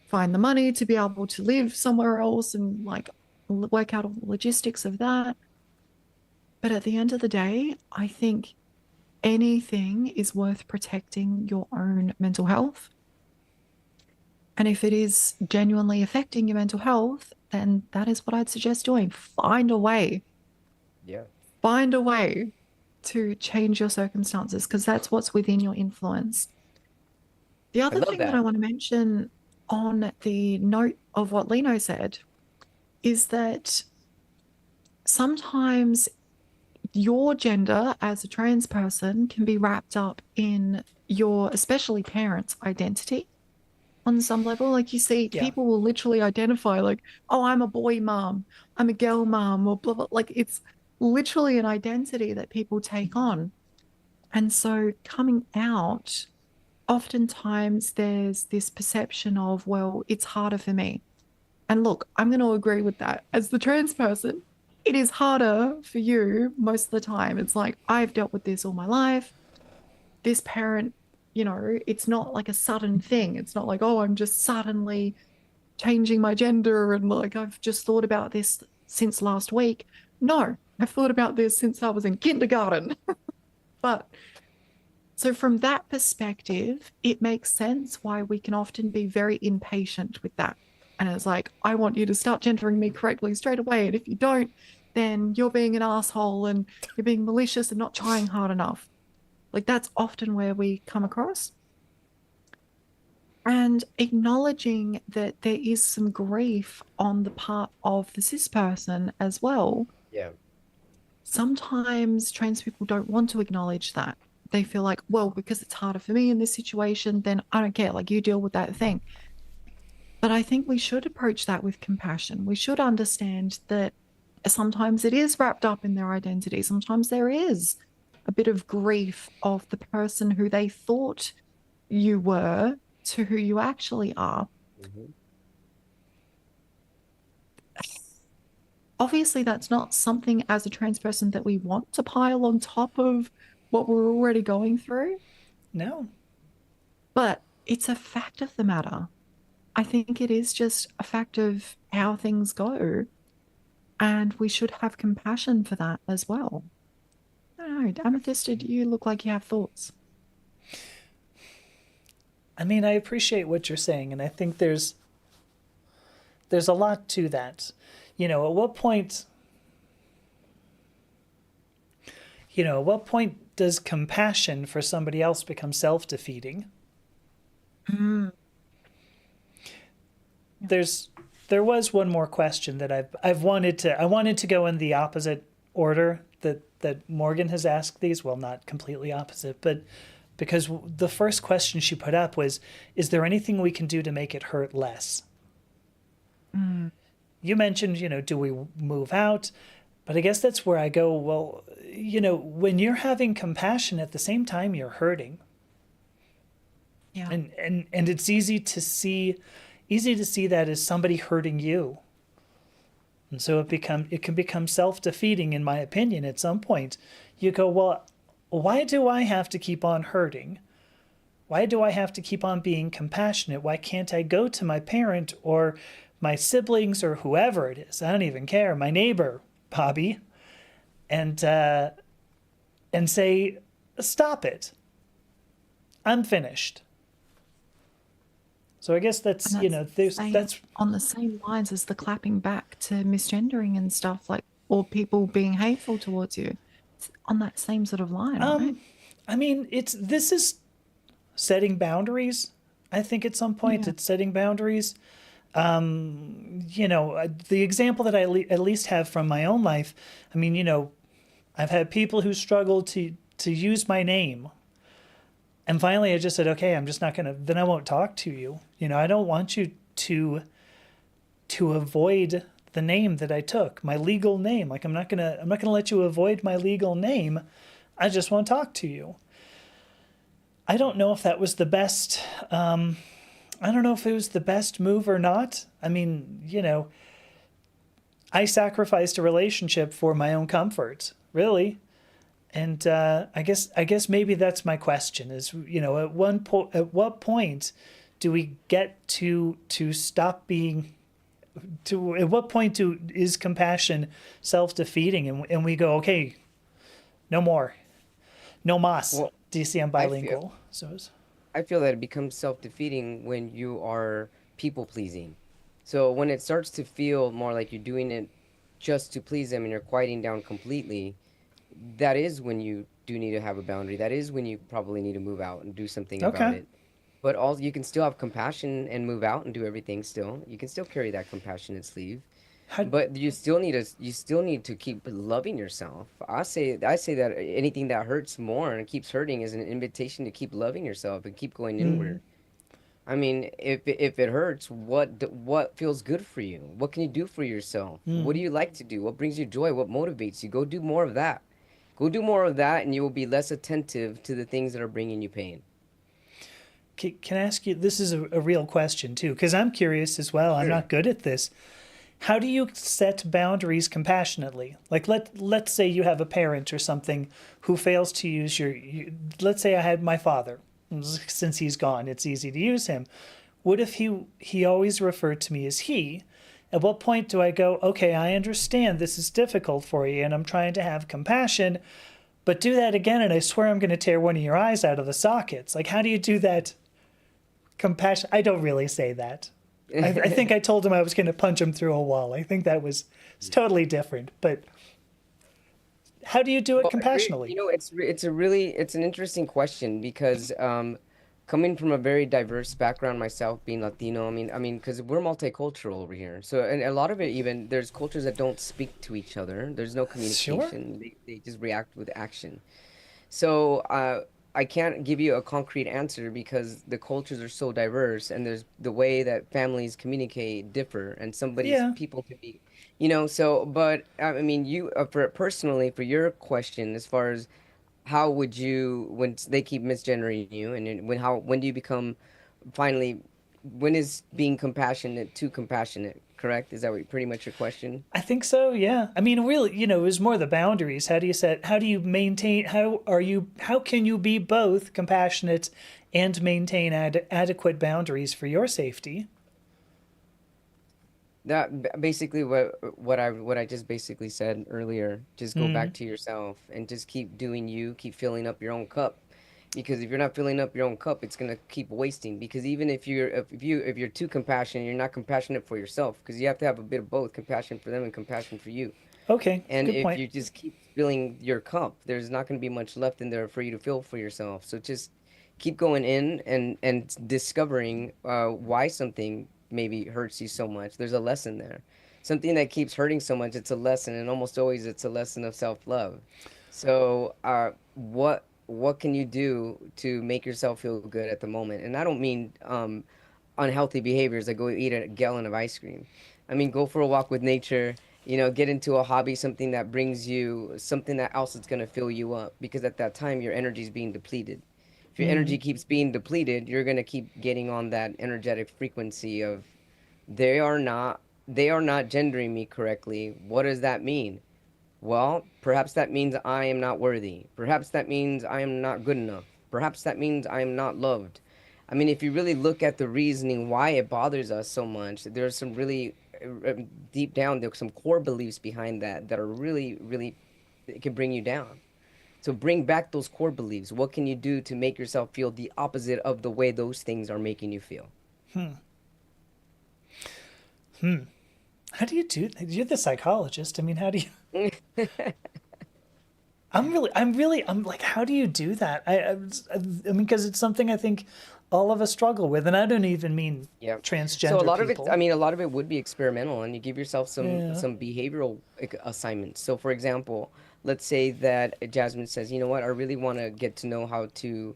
find the money to be able to live somewhere else and like work out all the logistics of that. But at the end of the day, I think anything is worth protecting your own mental health. And if it is genuinely affecting your mental health, then that is what I'd suggest doing. Find a way. Yeah. Find a way to change your circumstances because that's what's within your influence. The I other love thing that I that. want to mention on the note of what Lino said is that sometimes your gender as a trans person can be wrapped up in your, especially parents' identity on some level. Like you see, Yeah. people will literally identify like, oh, I'm a boy mom, I'm a girl mom, or blah, blah. Like it's literally an identity that people take on. And so coming out, oftentimes there's this perception of, well, it's harder for me. And look, I'm going to agree with that. As the trans person, it is harder for you most of the time. It's like, I've dealt with this all my life. This parent, it's not like a sudden thing. It's not like, oh, I'm just suddenly changing my gender and like I've just thought about this since last week. No, I've thought about this since I was in kindergarten. But so, from that perspective, it makes sense why we can often be very impatient with that. And it's like, I want you to start gendering me correctly straight away. And if you don't, then you're being an asshole and you're being malicious and not trying hard enough. Like, that's often where we come across. And acknowledging that there is some grief on the part of the cis person as well. Yeah. Sometimes trans people don't want to acknowledge that. They feel like, well, because it's harder for me in this situation, then I don't care. Like, you deal with that thing. But I think we should approach that with compassion. We should understand that sometimes it is wrapped up in their identity. Sometimes there is a bit of grief of the person who they thought you were to who you actually are. Mm-hmm. Obviously, that's not something as a trans person that we want to pile on top of what we're already going through, No. but it's a fact of the matter. I think it is just a fact of how things go, and we should have compassion for that as well. I don't know, Amethyst, did you look like you have thoughts? I mean, I appreciate what you're saying, and I think there's a lot to that. At what point does compassion for somebody else become self-defeating? Mm. There was one more question that I wanted to go in the opposite order that Morgan has asked these. Well, not completely opposite, but because the first question she put up was, is there anything we can do to make it hurt less? Mm. You mentioned, do we move out? But I guess that's where I go, well, when you're having compassion at the same time you're hurting. Yeah. And it's easy to see that as somebody hurting you. And so it can become self-defeating, in my opinion. At some point you go, well, why do I have to keep on hurting? Why do I have to keep on being compassionate? Why can't I go to my parent or my siblings or whoever it is? I don't even care. My neighbor, Bobby, and say, stop it. I'm finished. So I guess And that's, that's same that's, on the same lines as the clapping back to misgendering and stuff, like, or people being hateful towards you. It's on that same sort of line, right? I mean, this is setting boundaries. I think at some point Yeah. it's setting boundaries. The example that at least have from my own life, I mean, I've had people who struggle to use my name. And finally I just said, okay, I'm just not going to, then I won't talk to you. I don't want you to avoid the name that I took, my legal name. Like I'm not going to let you avoid my legal name. I just won't talk to you. I don't know if that was the best. I don't know if it was the best move or not. I mean, I sacrificed a relationship for my own comfort, really. And I guess maybe that's my question: is at what point do we get to stop being to at what point is compassion self-defeating and we go, okay, no more, no mas. Well, Do you see I'm I feel bilingual? So I feel that it becomes self-defeating when you are people pleasing. So when it starts to feel more like you're doing it just to please them and you're quieting down completely, that is when you do need to have a boundary. That is when you probably need to move out and do something about okay. it. But also, you can still have compassion and move out and do everything still. You can still carry that compassionate sleeve. How But you still need to keep loving yourself. I say that anything that hurts more and keeps hurting is an invitation to keep loving yourself and keep going inward. I mean, if it hurts, what feels good for you? What can you do for yourself? What do you like to do? What brings you joy? What motivates you? Go do more of that. Go do more of that, and you will be less attentive to the things that are bringing you pain. can I ask you? This is a real question too, because I'm curious as well. I'm Sure. not good at this. How do you set boundaries compassionately? Like let's say you have a parent or something who fails to use let's say I had my father. Since he's gone, it's easy to use him. What if he always referred to me as he? At what point do I go, okay, I understand this is difficult for you and I'm trying to have compassion, but do that again and I swear I'm going to tear one of your eyes out of the sockets. Like, how do you do that compassion? I don't really say that. I think I told him I was going to punch him through a wall. I think it's totally different. But how do you do it Well, compassionately? it's an interesting question because coming from a very diverse background myself, being Latino, I mean, because we're multicultural over here. So, and a lot of it, even there's cultures that don't speak to each other. There's no Sure. communication. They just react with action. So I can't give you a concrete answer because the cultures are so diverse and there's the way that families communicate differ and somebody's Yeah. people could be, so, but I mean, you, for personally, for your question, as far as how would you, when they keep misgendering you and when do you become finally, when is being compassionate too compassionate, correct? Is that pretty much your question? I think so, yeah. I mean, really, it was more the boundaries. How do you maintain, how can you be both compassionate and maintain adequate boundaries for your safety? Basically what I just basically said earlier. Just go back to yourself and just keep doing you, keep filling up your own cup. Because if you're not filling up your own cup, it's gonna keep wasting. Because even if you're too compassionate, you're not compassionate for yourself. Because you have to have a bit of both, compassion for them and compassion for you. Okay, And good if point. you just keep filling your cup, there's not going to be much left in there for you to fill for yourself. So just keep going in and discovering why something maybe hurts you so much. There's a lesson there. Something that keeps hurting so much, it's a lesson, and almost always it's a lesson of self-love. So, what can you do to make yourself feel good at the moment? And I don't mean unhealthy behaviors like go eat a gallon of ice cream. I mean, go for a walk with nature, get into a hobby, something that brings you something that else is going to fill you up because at that time your energy is being depleted. If your energy keeps being depleted, you're going to keep getting on that energetic frequency of they are not they are not gendering me correctly. What does that mean? Well, perhaps that means I am not worthy. Perhaps that means I am not good enough. Perhaps that means I am not loved. I mean, if you really look at the reasoning why it bothers us so much, there's some really deep down, there's some core beliefs behind that are really, really, it can bring you down. So bring back those core beliefs. What can you do to make yourself feel the opposite of the way those things are making you feel? How do you do that? You're the psychologist. I mean, how do you? I'm like, how do you do that? I mean, because it's something I think all of us struggle with, and I don't even mean Yeah. transgender So a lot people. of it, I mean, a lot of it would be experimental, and you give yourself Yeah. some behavioral assignments. So, for example, let's say that Jasmine says, you know what, I really want to get to know how to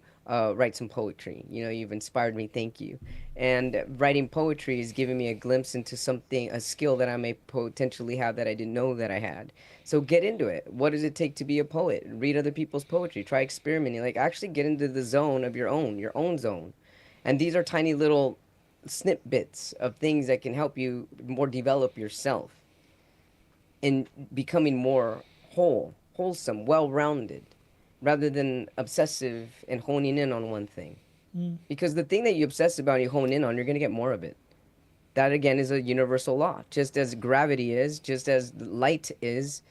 write some poetry. You know, you've inspired me, thank you. And writing poetry is giving me a glimpse into something, a skill that I may potentially have that I didn't know that I had. So get into it. What does it take to be a poet? Read other people's poetry. Try experimenting. Like actually get into the zone of your own zone. And these are tiny little snippets of things that can help you more develop yourself in becoming more wholesome, well-rounded, rather than obsessive and honing in on one thing. Because the thing that you obsess about and you hone in on, you're going to get more of it. That again is a universal law. Just as gravity is, just as light is,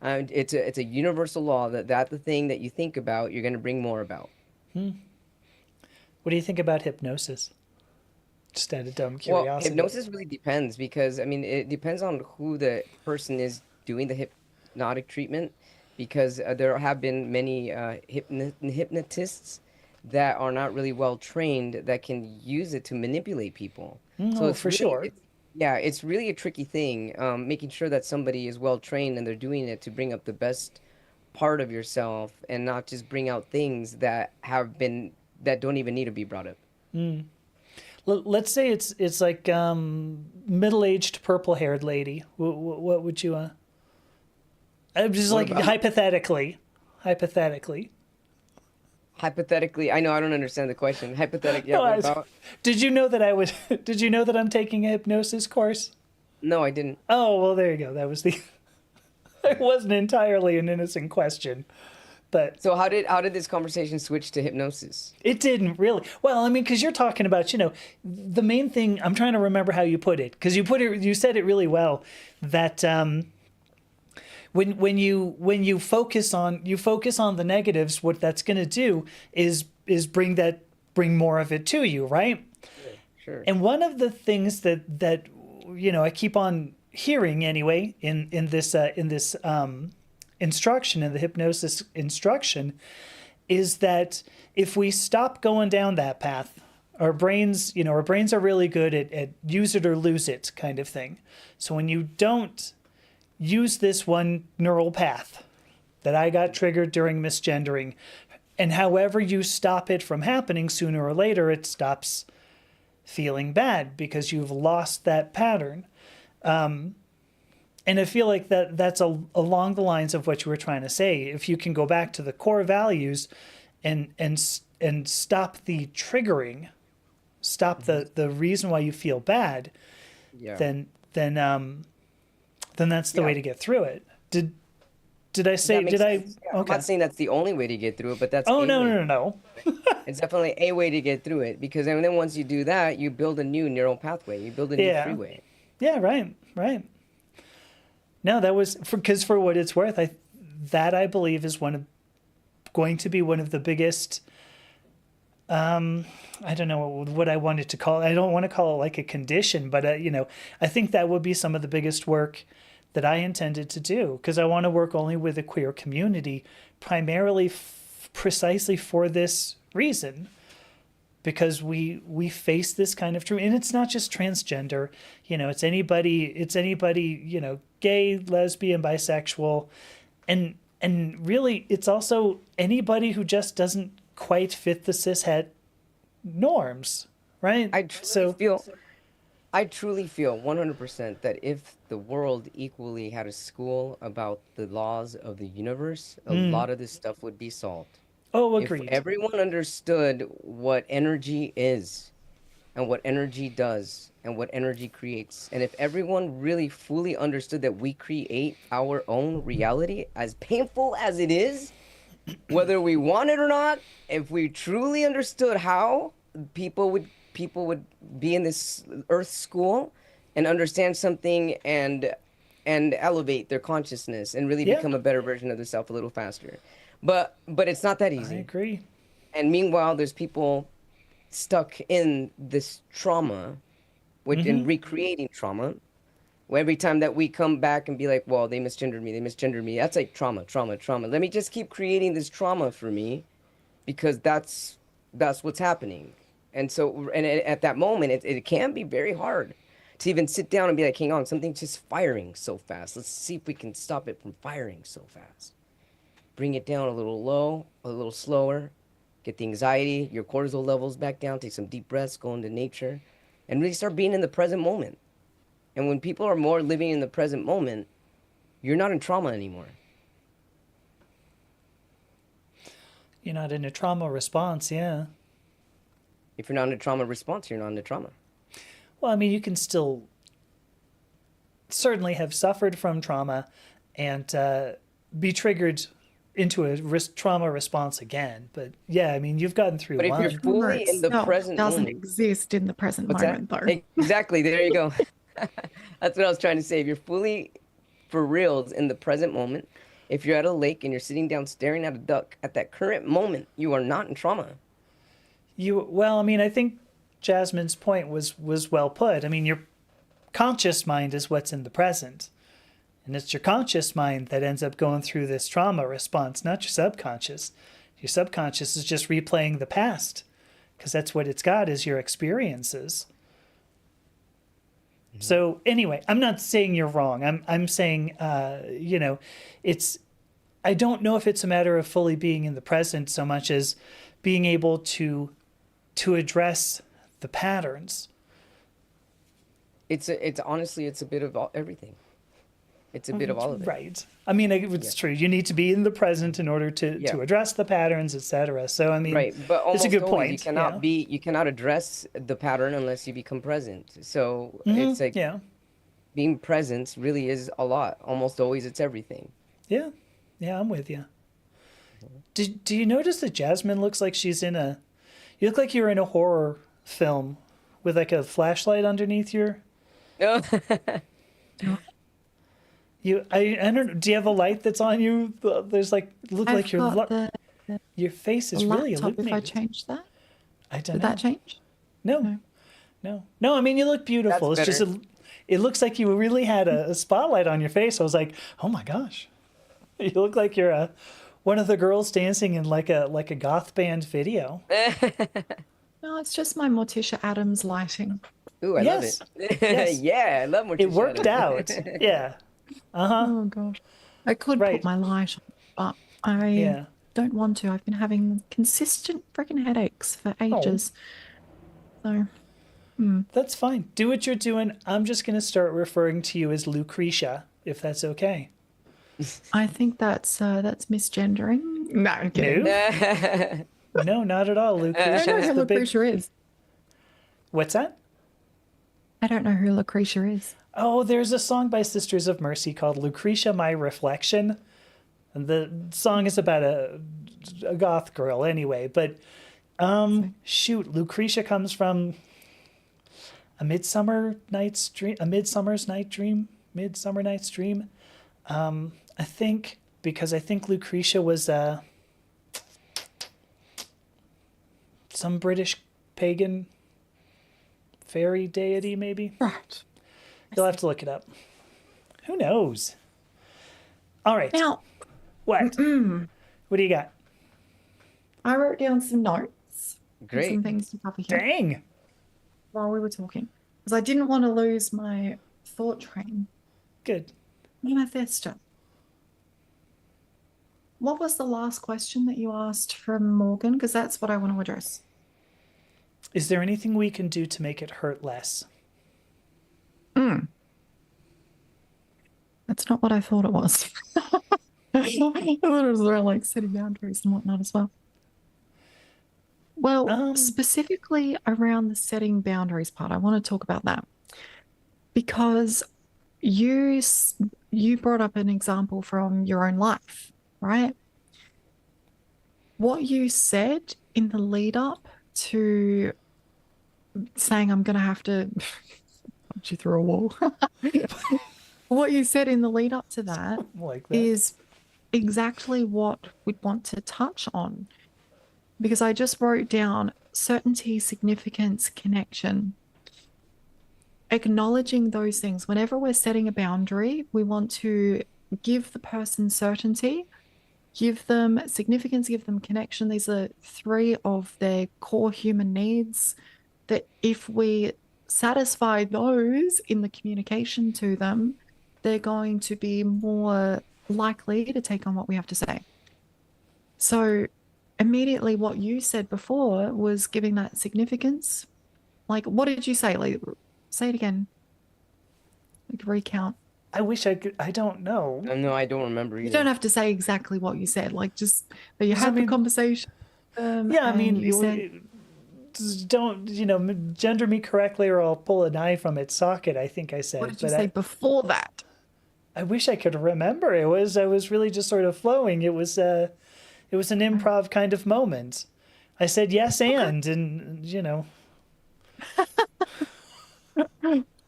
it's a universal law that the thing that you think about, you're going to bring more about. What do you think about hypnosis? Just out of dumb Well, curiosity. hypnosis really depends because I mean it depends on who the person is doing the hypnotic treatment because there have been many hypnotists that are not really well trained that can use it to manipulate people. So Oh, for sure. yeah, it's really a tricky thing, making sure that somebody is well trained and they're doing it to bring up the best part of yourself and not just bring out things that don't even need to be brought up. Let's say it's like middle-aged purple-haired lady. What would you? I'm just What like about? hypothetically. Hypothetically, I know I don't understand the question. Hypothetically, yeah, No, what about? did you know that I would? Did you know that I'm taking a hypnosis course? No, I didn't. Oh, well, there you go. That was the. It wasn't entirely an innocent question, but So how did this conversation switch to hypnosis? it didn't really. Well, I mean, because you're talking about, the main thing. I'm trying to remember how you put it, because you said it really well. That when you focus on the negatives, what that's going to do is bring more of it to you, right? Sure. And one of the things that I keep on hearing anyway in this instruction, in the hypnosis instruction, is that if we stop going down that path, our brains are really good at use it or lose it kind of thing. So when you don't use this one neural path that I got triggered during misgendering, and however you stop it from happening, sooner or later it stops feeling bad because you've lost that pattern. And I feel like that's along the lines of what you were trying to say. If you can go back to the core values and stop the triggering, stop the reason why you feel bad, Yeah. then that's the Yeah. way to get through it. Did I say? That makes Did I? sense. Yeah, I'm Okay. not saying that's the only way to get through it, but that's Oh a no way. no no no. It's definitely a way to get through it because then once you do that, you build a new neural pathway. You build a new Yeah. freeway. Yeah. Right. No, that was for what it's worth. I believe is going to be one of the biggest. I don't know what I wanted to call it. I don't want to call it like a condition, but I think that would be some of the biggest work that I intended to do, because I want to work only with the queer community, primarily precisely for this reason, because we face this kind of truth, and it's not just transgender. It's anybody, gay, lesbian, bisexual, and really it's also anybody who just doesn't quite fit the cishet norms, right? I truly feel 100% that if the world equally had a school about the laws of the universe, a lot of this stuff would be solved. Oh, If agreed. everyone understood what energy is and what energy does and what energy creates, and if everyone really fully understood that we create our own reality, as painful as it is, whether we want it or not, if we truly understood how, people would be in this earth school and understand something and elevate their consciousness and really Yeah. become a better version of themselves a little faster. But it's not that I easy. agree. And meanwhile, there's people stuck in this trauma, which in recreating trauma. Every time that we come back and be like, well, they misgendered me, that's like trauma, trauma, trauma. Let me just keep creating this trauma for me because that's what's happening. And so, and at that moment, it can be very hard to even sit down and be like, hang on, something's just firing so fast. Let's see if we can stop it from firing so fast. Bring it down a little low, a little slower, get the anxiety, your cortisol levels back down, take some deep breaths, go into nature, and really start being in the present moment. And when people are more living in the present moment, you're not in trauma anymore. You're not in a trauma response, yeah. If you're not in a trauma response, you're not in a trauma. Well, I mean, you can still certainly have suffered from trauma and be triggered into a trauma response again. But yeah, I mean, you've gotten through But if one. you're fully in the present doesn't moment, exist in the present what's moment, that? though. Exactly. There you go. That's what I was trying to say. If you're fully for reals in the present moment, if you're at a lake and you're sitting down staring at a duck at that current moment, you are not in trauma. Well, I mean, I think Jasmine's point was well put. I mean, your conscious mind is what's in the present. And it's your conscious mind that ends up going through this trauma response, not your subconscious. Your subconscious is just replaying the past because that's what it's got is your experiences. So anyway, I'm not saying you're wrong. I'm saying, you know, I don't know if it's a matter of fully being in the present so much as being able to address the patterns. It's honestly, it's a bit of everything. It's a bit of all of it. Right. I mean, it's true. You need to be in the present in order to address the patterns, etc. So, I mean, right. But it's a good point. You cannot address the pattern unless you become present. So it's like being present really is a lot. Almost always it's everything. Yeah. Yeah, I'm with you. Do you notice that Jasmine looks like she's you look like you're in a horror film with like a flashlight underneath your... I don't. Do you have a light that's on you? There's like like your face is really illuminated. If I change that, I don't know. Did that change? No. I mean, you look beautiful. That's it's just it looks like you really had a spotlight on your face. I was like, oh my gosh, you look like you're one of the girls dancing in like a goth band video. No, it's just my Morticia Adams lighting. Ooh, I love it. Yes. Yeah, I love Morticia It worked Adams. out. Yeah. Uh-huh. Oh gosh, I could put my light on, but I don't want to. I've been having consistent freaking headaches for ages. So that's fine. Do what you're doing. I'm just gonna start referring to you as Lucretia, if that's okay. I think that's misgendering. No, I'm kidding. No, not at all. Lucretia I don't know who Lucretia is. What's that? I don't know who Lucretia is. Oh, there's a song by Sisters of Mercy called Lucretia, My Reflection. And the song is about a goth girl anyway. But, shoot, Lucretia comes from a Midsummer Night's Dream. I think, because I think Lucretia was some British pagan fairy deity, maybe? Right. You'll have to look it up. Who knows? All right. Now, what? What do you got? I wrote down some notes. Great. Some things to cover here. Dang. While we were talking. Because I didn't want to lose my thought train. Good. Manifesto. What was the last question that you asked from Morgan? Because that's what I want to address. Is there anything we can do to make it hurt less? That's not what I thought it was. I thought it was around like setting boundaries and whatnot as well. Well, specifically around the setting boundaries part, I want to talk about that because you brought up an example from your own life, right? What you said in the lead up to saying I'm going to have to punch you through a wall. What you said in the lead up to that, is exactly what we'd want to touch on. because I just wrote down certainty, significance, connection. Acknowledging those things. Whenever we're setting a boundary, we want to give the person certainty, give them significance, give them connection. These are three of their core human needs that if we satisfy those in the communication to them, they're going to be more likely to take on what we have to say. So immediately what you said before was giving that significance. Like, what did you say? Like, say it again. Like, recount. I wish I could. I don't know. No, I don't remember either. You don't have to say exactly what you said. Like, just that you I had the mean- conversation. Yeah, I mean, you said, just don't, gender me correctly or I'll pull an eye from its socket, I think I said. what did you But say before that? I wish I could remember. I was really just sort of flowing. It was an improv kind of moment. I said yes and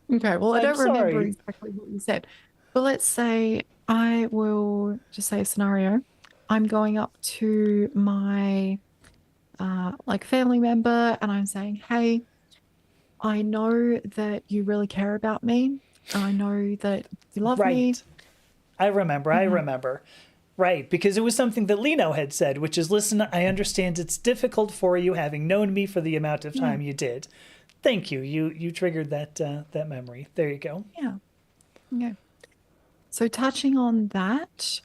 Okay, well, I I'm don't remember sorry. exactly what you said. But let's say I will just say a scenario. I'm going up to my like family member and I'm saying, hey, I know that you really care about me. I know that you love me. Right. I remember. Right, because it was something that Lino had said, which is, listen, I understand it's difficult for you having known me for the amount of time you did. Thank you. You triggered that memory. There you go. Yeah. Okay. So touching on that,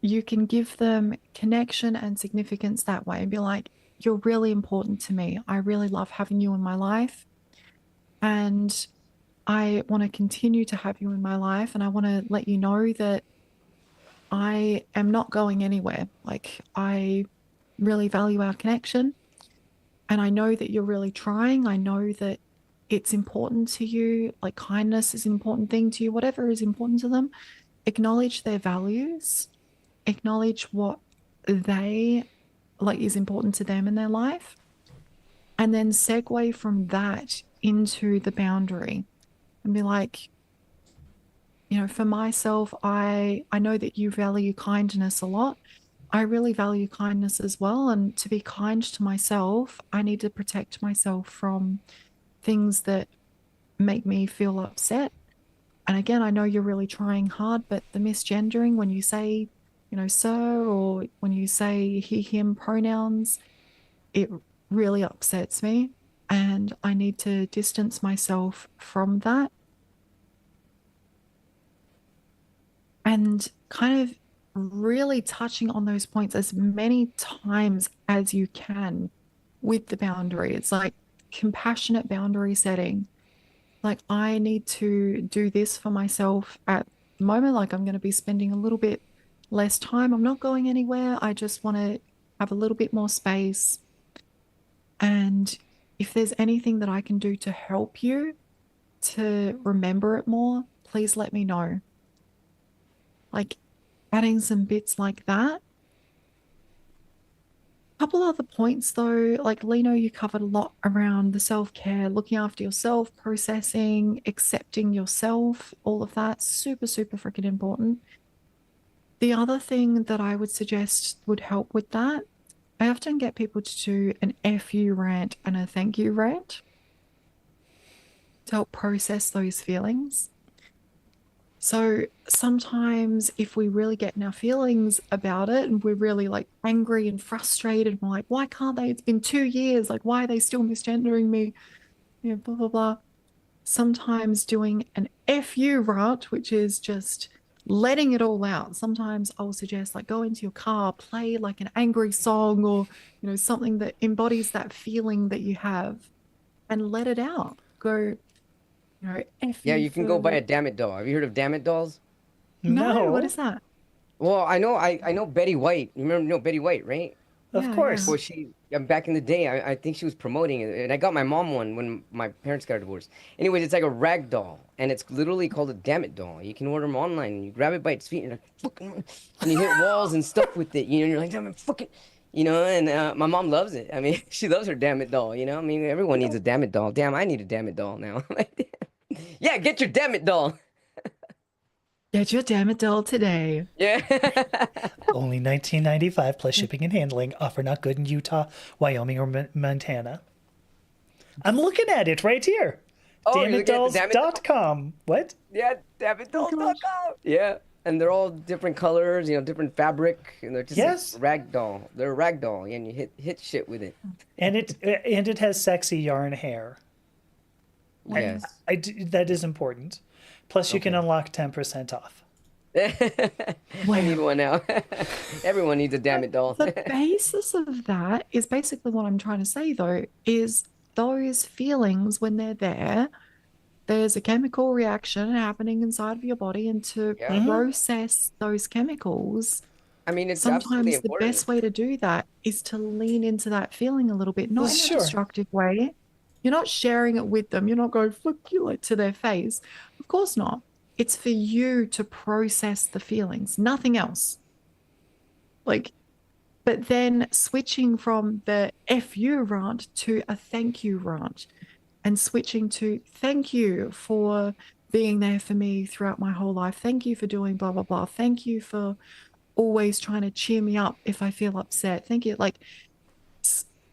you can give them connection and significance that way and be like, you're really important to me. I really love having you in my life. And I want to continue to have you in my life. And I want to let you know that I am not going anywhere. Like, I really value our connection. And I know that you're really trying. I know that it's important to you. Like, kindness is an important thing to you, whatever is important to them. Acknowledge their values, acknowledge what they like is important to them in their life, and then segue from that into the boundary and be like, for myself, I know that you value kindness a lot. I really value kindness as well. And to be kind to myself, I need to protect myself from things that make me feel upset. And again, I know you're really trying hard, but the misgendering, when you say, sir, or when you say he, him pronouns, it really upsets me. And I need to distance myself from that. And kind of really touching on those points as many times as you can with the boundary. It's like compassionate boundary setting. Like, I need to do this for myself at the moment. Like, I'm going to be spending a little bit less time. I'm not going anywhere. I just want to have a little bit more space. And if there's anything that I can do to help you to remember it more, please let me know. Like, adding some bits like that. Couple other points though, like Lino, you covered a lot around the self-care, looking after yourself, processing, accepting yourself, all of that. Super, super freaking important. The other thing that I would suggest would help with that, I often get people to do an FU rant and a thank you rant to help process those feelings. So sometimes if we really get in our feelings about it and we're really like angry and frustrated, and we're like, why can't they? It's been 2 years. Like, why are they still misgendering me? Blah, blah, blah. Sometimes doing an FU rant, which is just letting it all out. Sometimes I'll suggest like go into your car, play like an angry song or, something that embodies that feeling that you have and let it out. Go, F Yeah, you you can go for- buy a Damn It doll. Have you heard of Damn It dolls? No, what is that? Well, I know Betty White. You remember Betty White, right? Of Yeah, course. Well, back in the day, I think she was promoting it, and I got my mom one when my parents got divorced. Anyways, it's like a rag doll, and it's literally called a Damn It doll. You can order them online, and you grab it by its feet, and you're like, fucking, and you hit walls and stuff with it, and you're like, damn it, fucking, and my mom loves it. I mean, she loves her Damn It doll, I mean, everyone needs a Damn It doll. Damn, I need a Damn It doll now. Yeah, get your Damn It doll. Get your damn it doll today. Yeah. Only $19.95 plus shipping and handling. Offer not good in Utah, Wyoming, or Montana. I'm looking at it right here. Oh, you're looking at the Damn It Doll? DamnItDolls.com. What? Yeah, Oh gosh. daviddoll.com. Yeah. And they're all different colors, different fabric, and they're just Yes. like ragdoll. They're ragdoll, and you hit shit with it. And it has sexy yarn hair. Yes. That is important. Plus, you can Okay. unlock 10% off. I need one now. Everyone needs a Damn It doll. The basis of that is basically what I'm trying to say, though, is those feelings when they're there, there's a chemical reaction happening inside of your body, and to Yeah. process those chemicals, I mean, it's absolutely sometimes the important. best way to do that is to lean into that feeling a little bit, not Well, in sure. a destructive way. You're not sharing it with them. You're not going, fuck you, like to their face. Of course not. It's for you to process the feelings, nothing else. Like, but then switching from the F you rant to a thank you rant, and switching to thank you for being there for me throughout my whole life. Thank you for doing blah, blah, blah. Thank you for always trying to cheer me up if I feel upset. Thank you. Like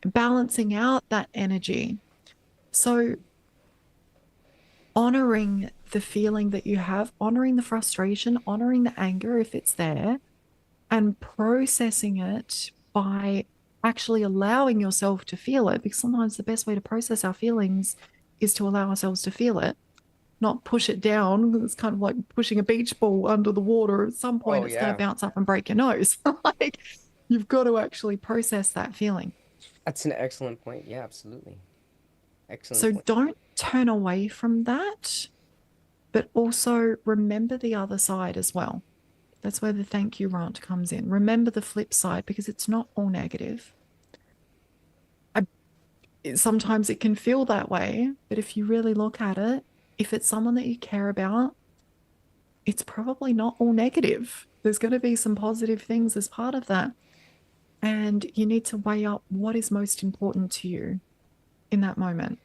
balancing out that energy. So honoring the feeling that you have, honoring the frustration, honoring the anger if it's there, and processing it by actually allowing yourself to feel it. Because sometimes the best way to process our feelings is to allow ourselves to feel it, not push it down. It's kind of like pushing a beach ball under the water. At some point, Oh, it's going yeah. to bounce up and break your nose. Like, you've got to actually process that feeling. That's an excellent point. Yeah, absolutely. Excellent So point. don't turn away from that, but also remember the other side as well. That's where the thank you rant comes in. Remember the flip side, because it's not all negative. Sometimes it can feel that way, but if you really look at it, if it's someone that you care about, it's probably not all negative. There's going to be some positive things as part of that. And you need to weigh up what is most important to you in that moment,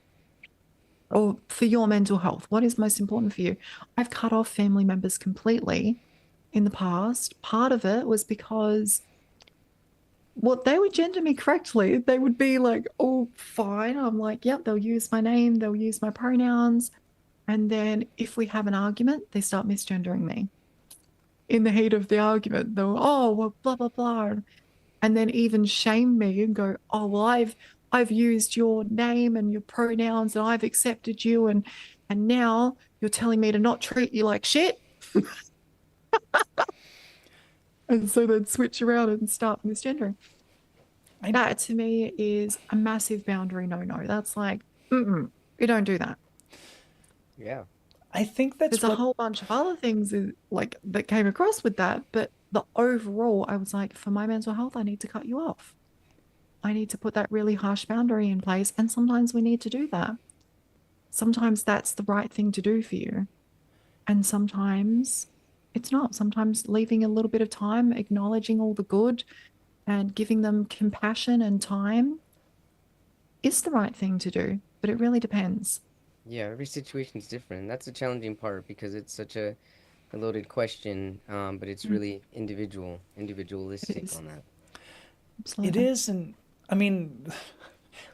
or for your mental health. What is most important for you? I've cut off family members completely in the past. Part of it was because they would gender me correctly. They would be like, oh, fine. I'm like, yep, they'll use my name, they'll use my pronouns. And then if we have an argument, they start misgendering me. In the heat of the argument, they'll, oh, well, blah, blah, blah. And then even shame me and go, oh, well, I've used your name and your pronouns and I've accepted you, and now you're telling me to not treat you like shit. And so they'd switch around and start misgendering. That to me is a massive boundary no. That's like, you don't do that. Yeah. I think that's There's a whole bunch of other things like that came across with that, but the overall, I was like, for my mental health, I need to cut you off. I need to put that really harsh boundary in place, and sometimes we need to do that. Sometimes that's the right thing to do for you, and sometimes it's not. Sometimes leaving a little bit of time, acknowledging all the good, and giving them compassion and time is the right thing to do, but it really depends. Yeah, every situation is different. That's the challenging part because it's such a loaded question, but it's really individualistic is. on that. It Absolutely. is, and I mean,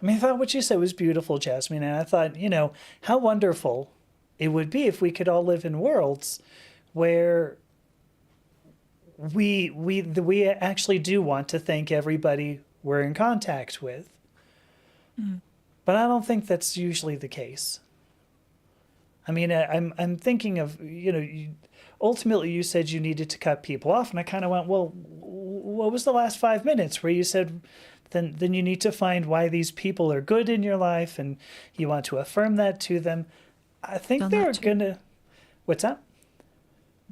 I thought what you said was beautiful, Jasmine, and I thought, how wonderful it would be if we could all live in worlds where we actually do want to thank everybody we're in contact with. But I don't think that's usually the case. I mean, I'm thinking of, ultimately you said you needed to cut people off, and I kind of went, well, what was the last 5 minutes where you said then you need to find why these people are good in your life and you want to affirm that to them. I think Done they're that too. gonna. What's that?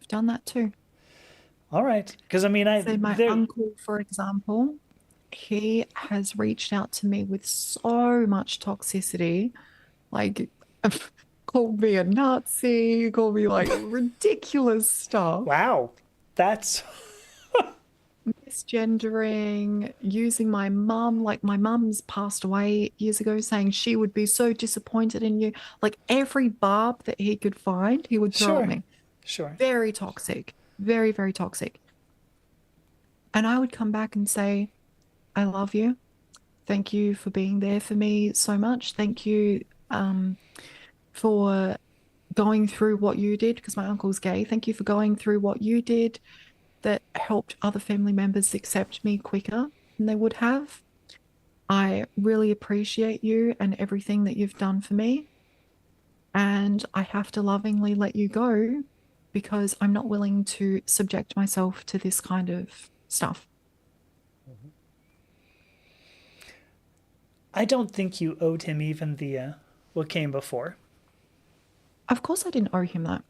I've done that too. All right, because I mean, Say my uncle, for example, he has reached out to me with so much toxicity, like called me a Nazi, called me like ridiculous stuff, wow, that's misgendering, using my mum. Like my mum's passed away years ago, saying she would be so disappointed in you. Like every barb that he could find, he would throw Sure. at me. Sure. Very toxic, very, very toxic. And I would come back and say, I love you. Thank you for being there for me so much. Thank you for going through what you did, because my uncle's gay. Thank you for going through what you did that helped other family members accept me quicker than they would have. I really appreciate you and everything that you've done for me. And I have to lovingly let you go because I'm not willing to subject myself to this kind of stuff. I don't think you owed him even the what came before. Of course, I didn't owe him that.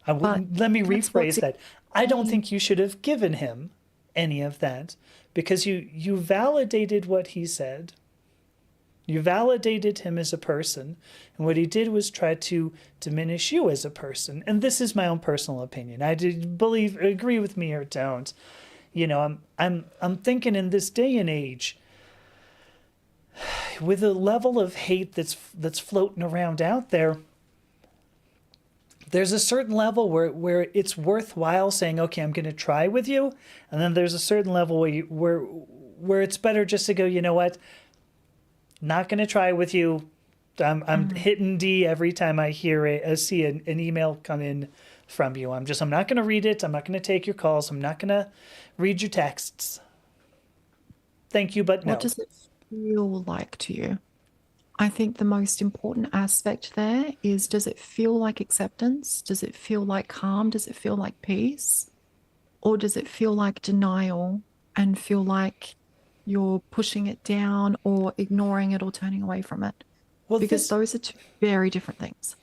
But Let me that's what's rephrase that. I don't insane. think you should have given him any of that because you validated what he said. You validated him as a person, and what he did was try to diminish you as a person. And this is my own personal opinion. I did agree with me or don't. You know, I'm thinking in this day and age, with the level of hate that's floating around out there, there's a certain level where it's worthwhile saying, okay, I'm going to try with you, and then there's a certain level where it's better just to go, you know what, not going to try with you. I'm hitting D every time I see an email come in from you. I'm not going to read it. I'm not going to take your calls. I'm not going to read your texts. Thank you, but no. What does it feel like to you? I think the most important aspect there is, does it feel like acceptance? Does it feel like calm? Does it feel like peace? Or does it feel like denial and feel like you're pushing it down or ignoring it or turning away from it? Well, because those are two very different things.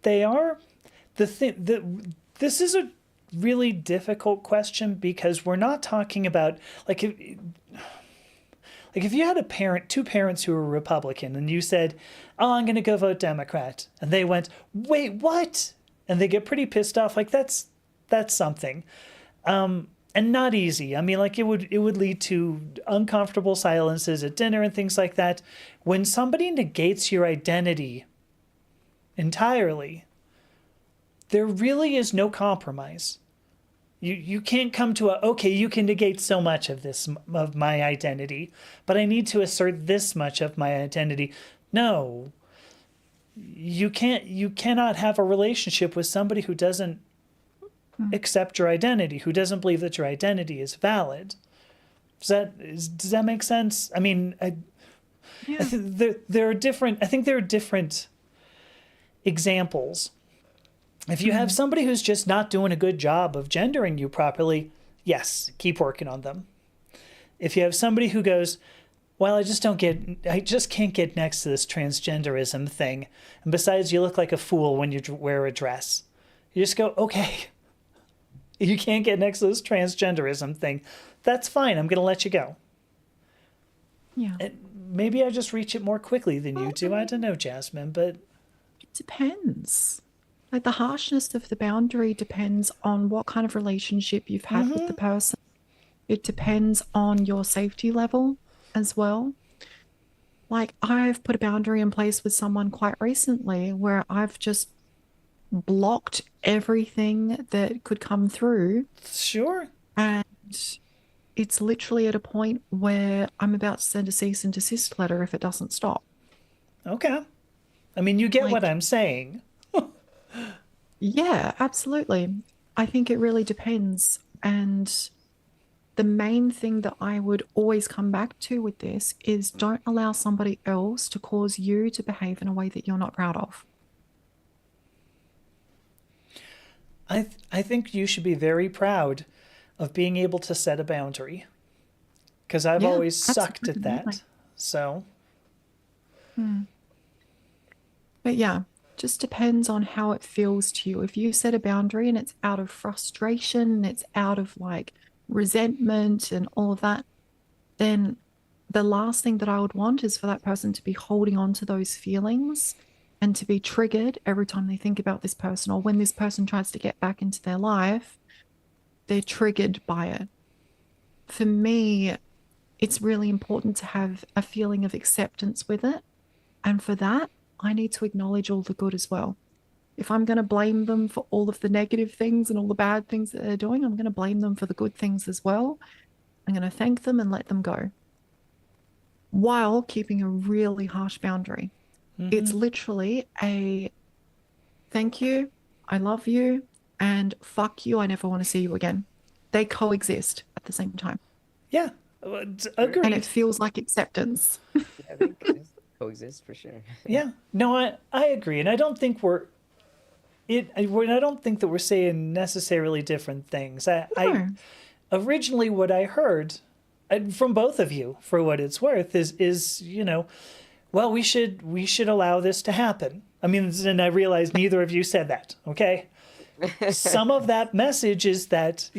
They are. This is a really difficult question because we're not talking about like if you had two parents who were Republican and you said, "Oh, I'm going to go vote Democrat," and they went, "Wait, what?" and they get pretty pissed off. Like that's something. And not easy. I mean, like it would lead to uncomfortable silences at dinner and things like that. When somebody negates your identity entirely, there really is no compromise. You can't come to okay, you can negate so much of my identity, but I need to assert this much of my identity. No. You cannot have a relationship with somebody who doesn't accept your identity, who doesn't believe that your identity is valid. Does that make sense? I mean, I think there are different examples. If you have somebody who's just not doing a good job of gendering you properly, yes, keep working on them. If you have somebody who goes, well, I just can't get next to this transgenderism thing, and besides, you look like a fool when you wear a dress, you just go, okay. You can't get next to this transgenderism thing. That's fine. I'm going to let you go. Yeah. And maybe I just reach it more quickly than you do. I don't know, Jasmine, but it depends. Like the harshness of the boundary depends on what kind of relationship you've had with the person. It depends on your safety level as well. Like I've put a boundary in place with someone quite recently where I've just blocked everything that could come through. Sure. And it's literally at a point where I'm about to send a cease and desist letter if it doesn't stop. Okay. I mean, you get what I'm saying. Yeah, absolutely. I think it really depends. And the main thing that I would always come back to with this is don't allow somebody else to cause you to behave in a way that you're not proud of. I think you should be very proud of being able to set a boundary, because I've always sucked at that. So. But yeah, just depends on how it feels to you. If you set a boundary and it's out of frustration, it's out of like resentment and all of that, then the last thing that I would want is for that person to be holding on to those feelings and to be triggered every time they think about this person, or when this person tries to get back into their life, they're triggered by it. For me, it's really important to have a feeling of acceptance with it. And for that, I need to acknowledge all the good as well. If I'm going to blame them for all of the negative things and all the bad things that they're doing, I'm going to blame them for the good things as well. I'm going to thank them and let them go while keeping a really harsh boundary. It's literally a thank you, I love you, and fuck you, I never want to see you again. They coexist at the same time. Yeah, And agreed. it feels like acceptance. Yeah, they coexist for sure. Yeah, no, I agree, and I don't think I don't think that we're saying necessarily different things. I originally what I heard from both of you, for what it's worth, is well, we should allow this to happen. I mean, and I realize neither of you said that. Okay. Some of that message is that,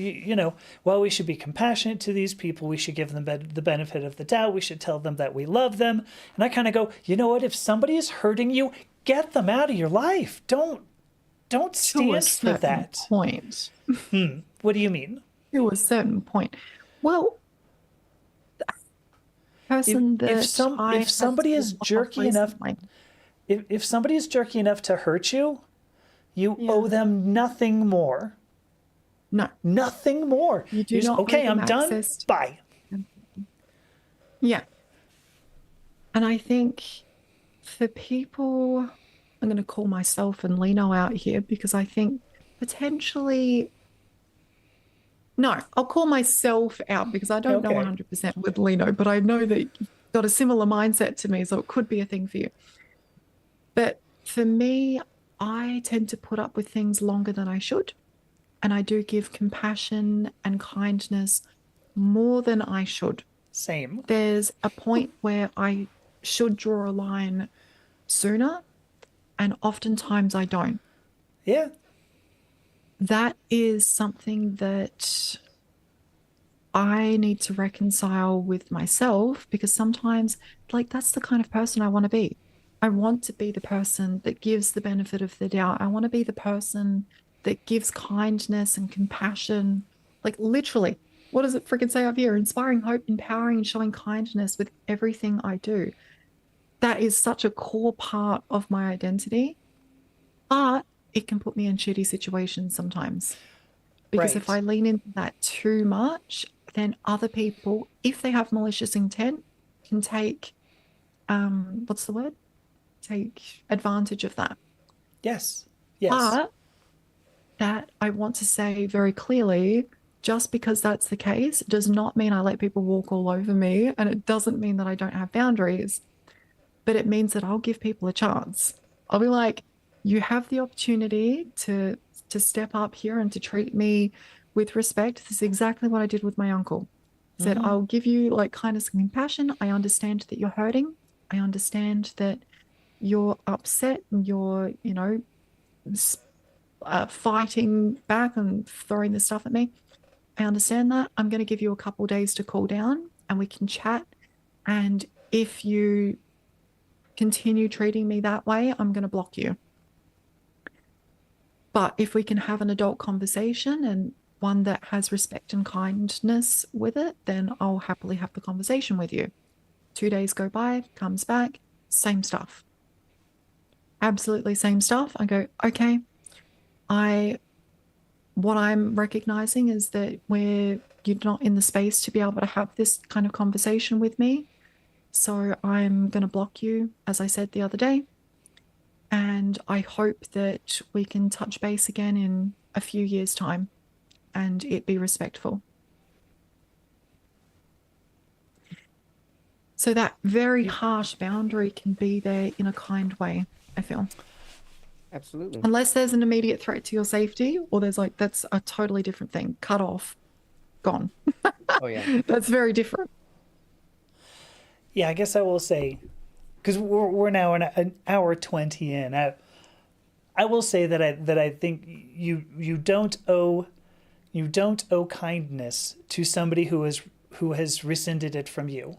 well, we should be compassionate to these people. We should give them the benefit of the doubt. We should tell them that we love them. And I kind of go, you know what? If somebody is hurting you, get them out of your life. Don't stand for that. Point. What do you mean? To a certain point. Well, person if somebody is jerky enough, if somebody is jerky enough to hurt you, you owe them nothing more. No. Nothing more. You do not okay, I'm done. Bye. Yeah. And I think for people, I'm going to call myself and Lino out here because I think potentially, no, I'll call myself out because I don't know 100% with Lino, but I know that you've got a similar mindset to me, so it could be a thing for you. But for me, I tend to put up with things longer than I should. And I do give compassion and kindness more than I should. Same. There's a point where I should draw a line sooner, and oftentimes I don't. Yeah. That is something that I need to reconcile with myself because sometimes, like, that's the kind of person I want to be. I want to be the person that gives the benefit of the doubt. I want to be the person that gives kindness and compassion. Like, literally, what does it freaking say up here? Inspiring hope, empowering, and showing kindness with everything I do. That is such a core part of my identity. But it can put me in shitty situations sometimes. Because if I lean into that too much, then other people, if they have malicious intent, can take, what's the word? Take advantage of that. Yes. Yes. But that I want to say very clearly, just because that's the case does not mean I let people walk all over me. And it doesn't mean that I don't have boundaries, but it means that I'll give people a chance. I'll be like, you have the opportunity to step up here and to treat me with respect. This is exactly what I did with my uncle. I said, I'll give you like kindness and compassion. I understand that you're hurting. I understand that you're upset and you're, fighting back and throwing the stuff at me. I understand that. I'm going to give you a couple of days to cool down and we can chat. And if you continue treating me that way, I'm going to block you. But if we can have an adult conversation and one that has respect and kindness with it, then I'll happily have the conversation with you. 2 days go by, comes back, same stuff. Absolutely same stuff. I go, okay, what I'm recognizing is that you're not in the space to be able to have this kind of conversation with me. So I'm going to block you, as I said the other day. And I hope that we can touch base again in a few years' time and it be respectful. So that very harsh boundary can be there in a kind way, I feel. Absolutely. Unless there's an immediate threat to your safety, or there's like, that's a totally different thing. Cut off, gone. Oh, yeah. That's very different. Yeah, I guess I will say, because we're now an hour 20 in. I will say that I think you don't owe kindness to somebody who has rescinded it from you.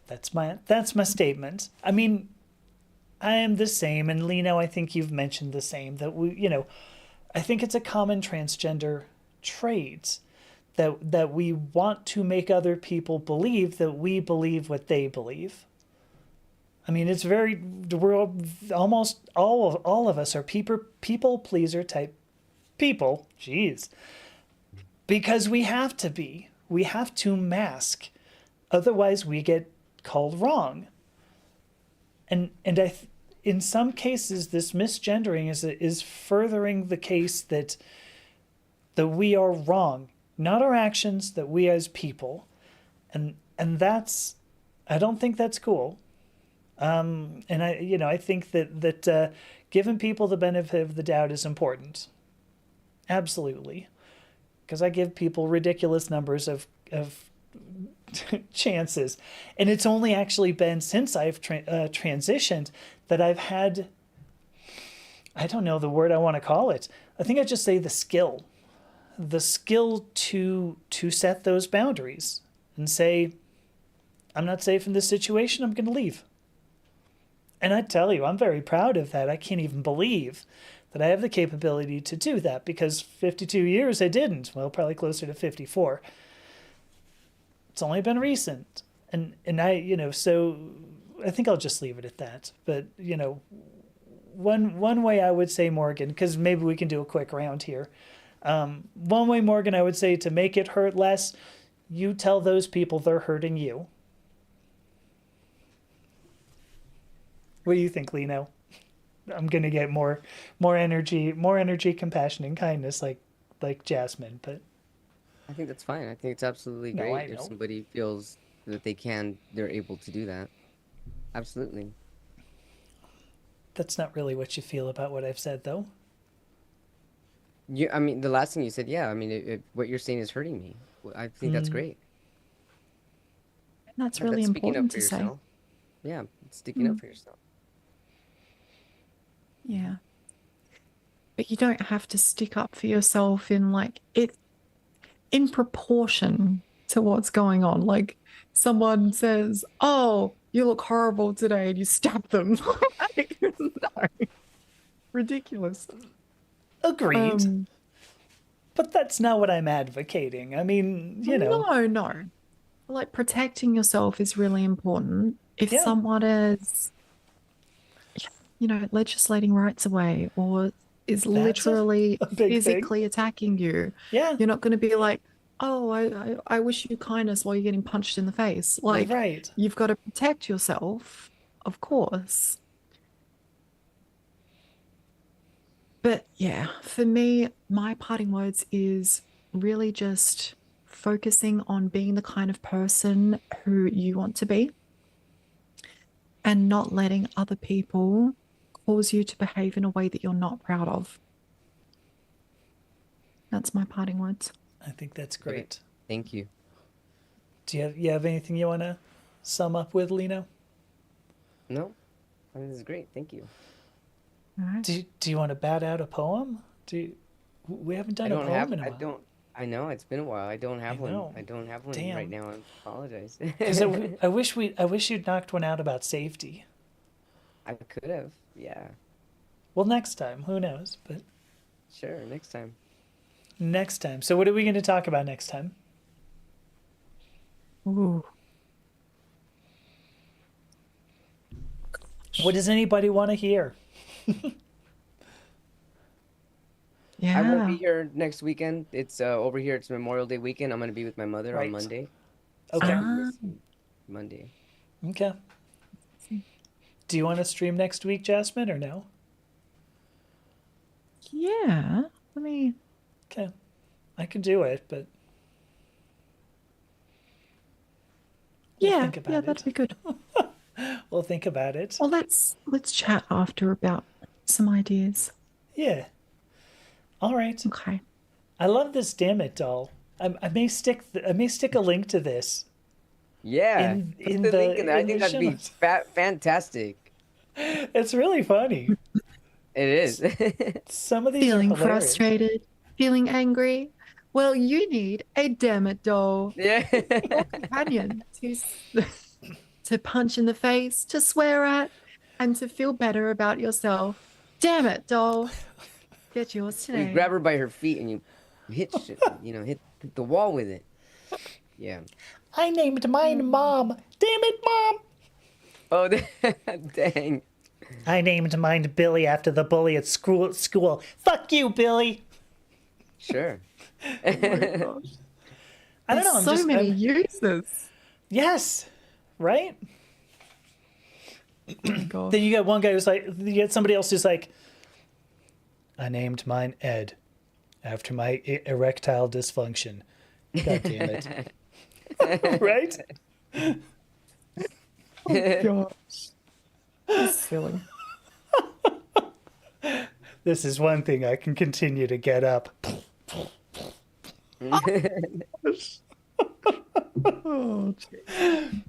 That's my statement. I mean, I am the same, and Lino, I think you've mentioned the same, that I think it's a common transgender trait that we want to make other people believe that we believe what they believe. I mean, we're almost all of us are people pleaser type people. Jeez. Because we have to be. We have to mask. Otherwise we get called wrong. And in some cases this misgendering is furthering the case that we are wrong, not our actions, that we as people. And that's, I don't think that's cool. And I think that giving people the benefit of the doubt is important. Absolutely. Because I give people ridiculous numbers of chances. And it's only actually been since I've transitioned that I've had, I don't know the word I want to call it. I think I just say the skill to set those boundaries and say, I'm not safe in this situation, I'm going to leave. And I tell you, I'm very proud of that. I can't even believe that I have the capability to do that, because 52 years I didn't. Well, probably closer to 54. It's only been recent. And I, so I think I'll just leave it at that. But, one way I would say, Morgan, because maybe we can do a quick round here. One way, Morgan, I would say, to make it hurt less, you tell those people they're hurting you. What do you think, Lino? I'm gonna get more energy, compassion, and kindness, like Jasmine. But I think that's fine. I think it's absolutely No, great I if know. somebody feels that they're able to do that. Absolutely. that's not really what you feel about what I've said, though. I mean, the last thing you said, yeah. I mean, what you're saying is hurting me. I think that's great. That's Yeah, really that's speaking up important for to say. yourself. Yeah, it's sticking up Mm. for yourself. Yeah. But you don't have to stick up for yourself in proportion to what's going on. Like someone says, "Oh, you look horrible today," and you stab them. Like, no, ridiculous. Agreed. Um, But that's not what I'm advocating. I mean, no. Like protecting yourself is really important. If yeah, someone is, legislating rights away or is that's literally a big thing. physically attacking you, Yeah, you're not going to be like, oh, I wish you kindness while you're getting punched in the face. Like, right. you've got to protect yourself, of course. But yeah, for me, my parting words is really just focusing on being the kind of person who you want to be and not letting other people cause you to behave in a way that you're not proud of. That's my parting words. I think that's Okay. great. Thank you. Do you have anything you want to sum up with, Lino? No, I mean, this is great. Thank you. All right. Do you want to bat out a poem? We haven't I done a don't have. poem in a I while. don't. I know it's been a while. I don't have one. know. I don't have one Damn. right now. I apologize. Because I wish you'd knocked one out about safety. I could have. Yeah. Well, next time, who knows? But Sure. Next time. next time. So what are we going to talk about next time? Ooh. What does anybody want to hear? I won't be Yeah. here next weekend. It's over here. It's Memorial Day weekend. I'm gonna be with my mother Right. on Monday. So Okay. I'll be Ah, missing Monday. Okay. Do you want to stream next week, Jasmine, or no? yeah. Let me. Okay. I can do it, but we'll Yeah, think about that'd it. be good. We'll think about it. Well, let's chat after about some ideas. Yeah. All right. Okay. I love this damn it doll. I may stick a link to this Yeah. Put in the link in there. I the think that'd show be notes. fantastic. It's really funny. It is. Some of these are Feeling hilarious. frustrated, feeling angry. Well, you need a damn it doll. Yeah. Your companion to punch in the face, to swear at, and to feel better about yourself. Damn it, doll. Get yours You today. grab her by her feet and you hit hit the wall with it. Yeah. I named mine Mom. Damn it, Mom. Oh, dang. I named mine Billy after the bully at school. Fuck you, Billy. Sure. Oh my gosh. I don't know. There's so many users. Yes. Right? Oh my gosh. Then you get one guy who's like, you get somebody else who's like, I named mine Ed after my erectile dysfunction. God damn it. Right? Oh gosh. That's silly. This is one thing I can continue to get up. Oh, jeez.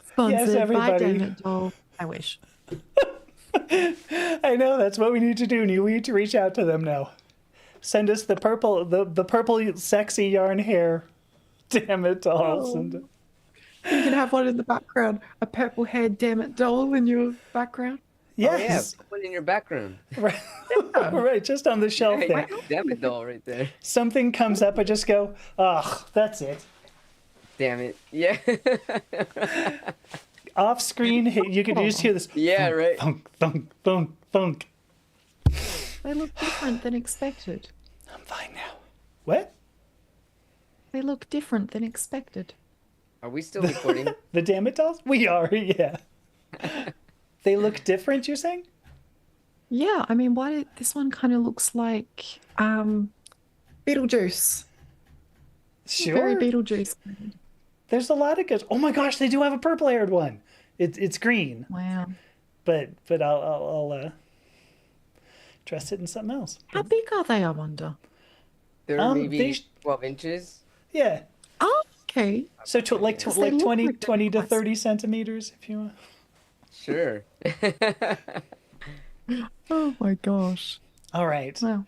Sponsored by everybody. Damn It Doll. I wish. I know, that's what we need to do. We need to reach out to them now. Send us the purple sexy yarn hair. Damn it dolls. Oh. And, You can have one in the background. A purple haired Damn It Doll in your background. yes. Oh, yeah, put it in your background. Right. Right, just on the shelf Hey, there. damn it, doll, right there. Something comes up, I just go, oh, that's it. Damn it. Yeah. Off screen, you could just hear this. Yeah, right. Thunk, thunk, thunk, thunk. They look different than expected. I'm fine now. What? They look different than expected. Are we still recording? The Damn It Dolls? We are, yeah. They look different, you're saying? Yeah, I mean, this one kind of looks like Beetlejuice. Very Sure. Beetlejuice. There's a lot of good. Oh my gosh, they do have a purple haired one. It's green, Wow. but I'll dress it in something else. How big are they, I wonder? They're maybe they 12 inches. Yeah. Oh, okay. So like Because they look 20 like they're 20 to quite 30 centimeters, if you want. Sure. Oh my gosh. All right. Wow.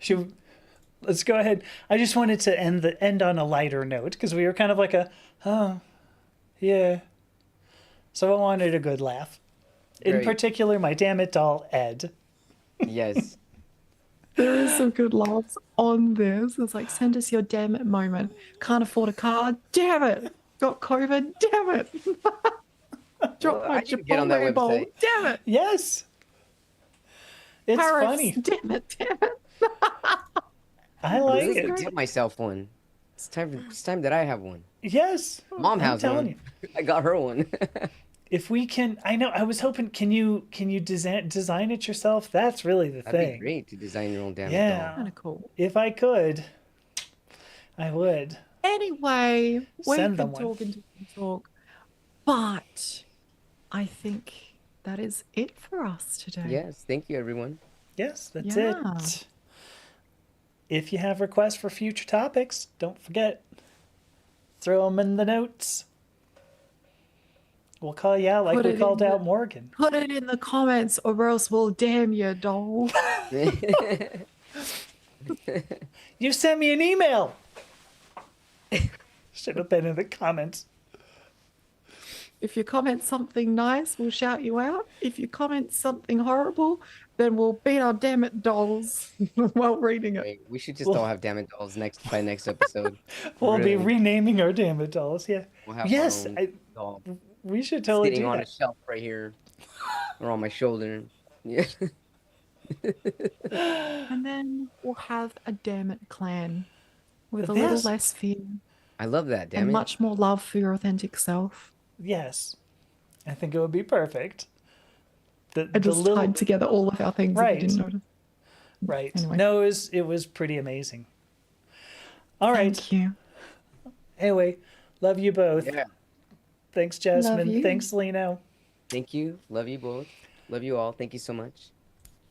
Let's go ahead. I just wanted to end on a lighter note because we were kind of like yeah. So I wanted a good laugh. In Great. particular, my Damn It doll, Ed. Yes. There is some good laughs on this. It's like, send us your damn it moment. Can't afford a car. Damn it. Got COVID. Damn it. Dropped Well, my I didn't get on that Chipotle bowl. website. Damn it. Yes. It's Paris. funny. Damn it. Damn it. I I'm like really it. gonna get myself one. It's time that I have one. Yes. Mom I'm has telling one. I got her one. If we can, I know, I was hoping, can you design it yourself? That's really the That'd thing. be great to design your own damn Yeah. Kind of cool. If I could, I would. Anyway, we Send them could one. talk and talk and talk. But I think that is it for us today. Yes, thank you, everyone. Yes, that's Yeah. it. If you have requests for future topics, don't forget, throw them in the notes. We'll call you out like Put we it called in out the- Morgan. Put it in the comments or else we'll damn you, doll. You sent me an email. Should have been in the comments. If you comment something nice, we'll shout you out. If you comment something horrible, then we'll beat our damn it dolls while reading it. Wait, we should just all have damn it dolls by next episode. We'll be Really. renaming our Damn It dolls. Yeah. We'll have Yes, our own doll we should totally sitting do on a that. shelf right here, or on my shoulder. Yeah. And then we'll have a damn it clan with a Yes. little less fear I love that. Damn and it. much more love for your authentic self. Yes, I think it would be perfect. I just tied together all of our things Right. if you didn't notice. Right. Anyway. No, it was pretty amazing. All right. Thank you. Anyway, love you both. Yeah. Thanks, Jasmine. you. Thanks, Lino. Thank you. Love you both. Love you all. Thank you so much.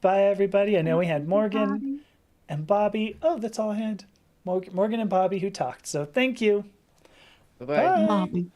Bye, everybody. I know we had Morgan Bye. and Bobby. Oh, that's all I had. Morgan and Bobby who talked. So thank you. Bye-bye. Bye. Bobby.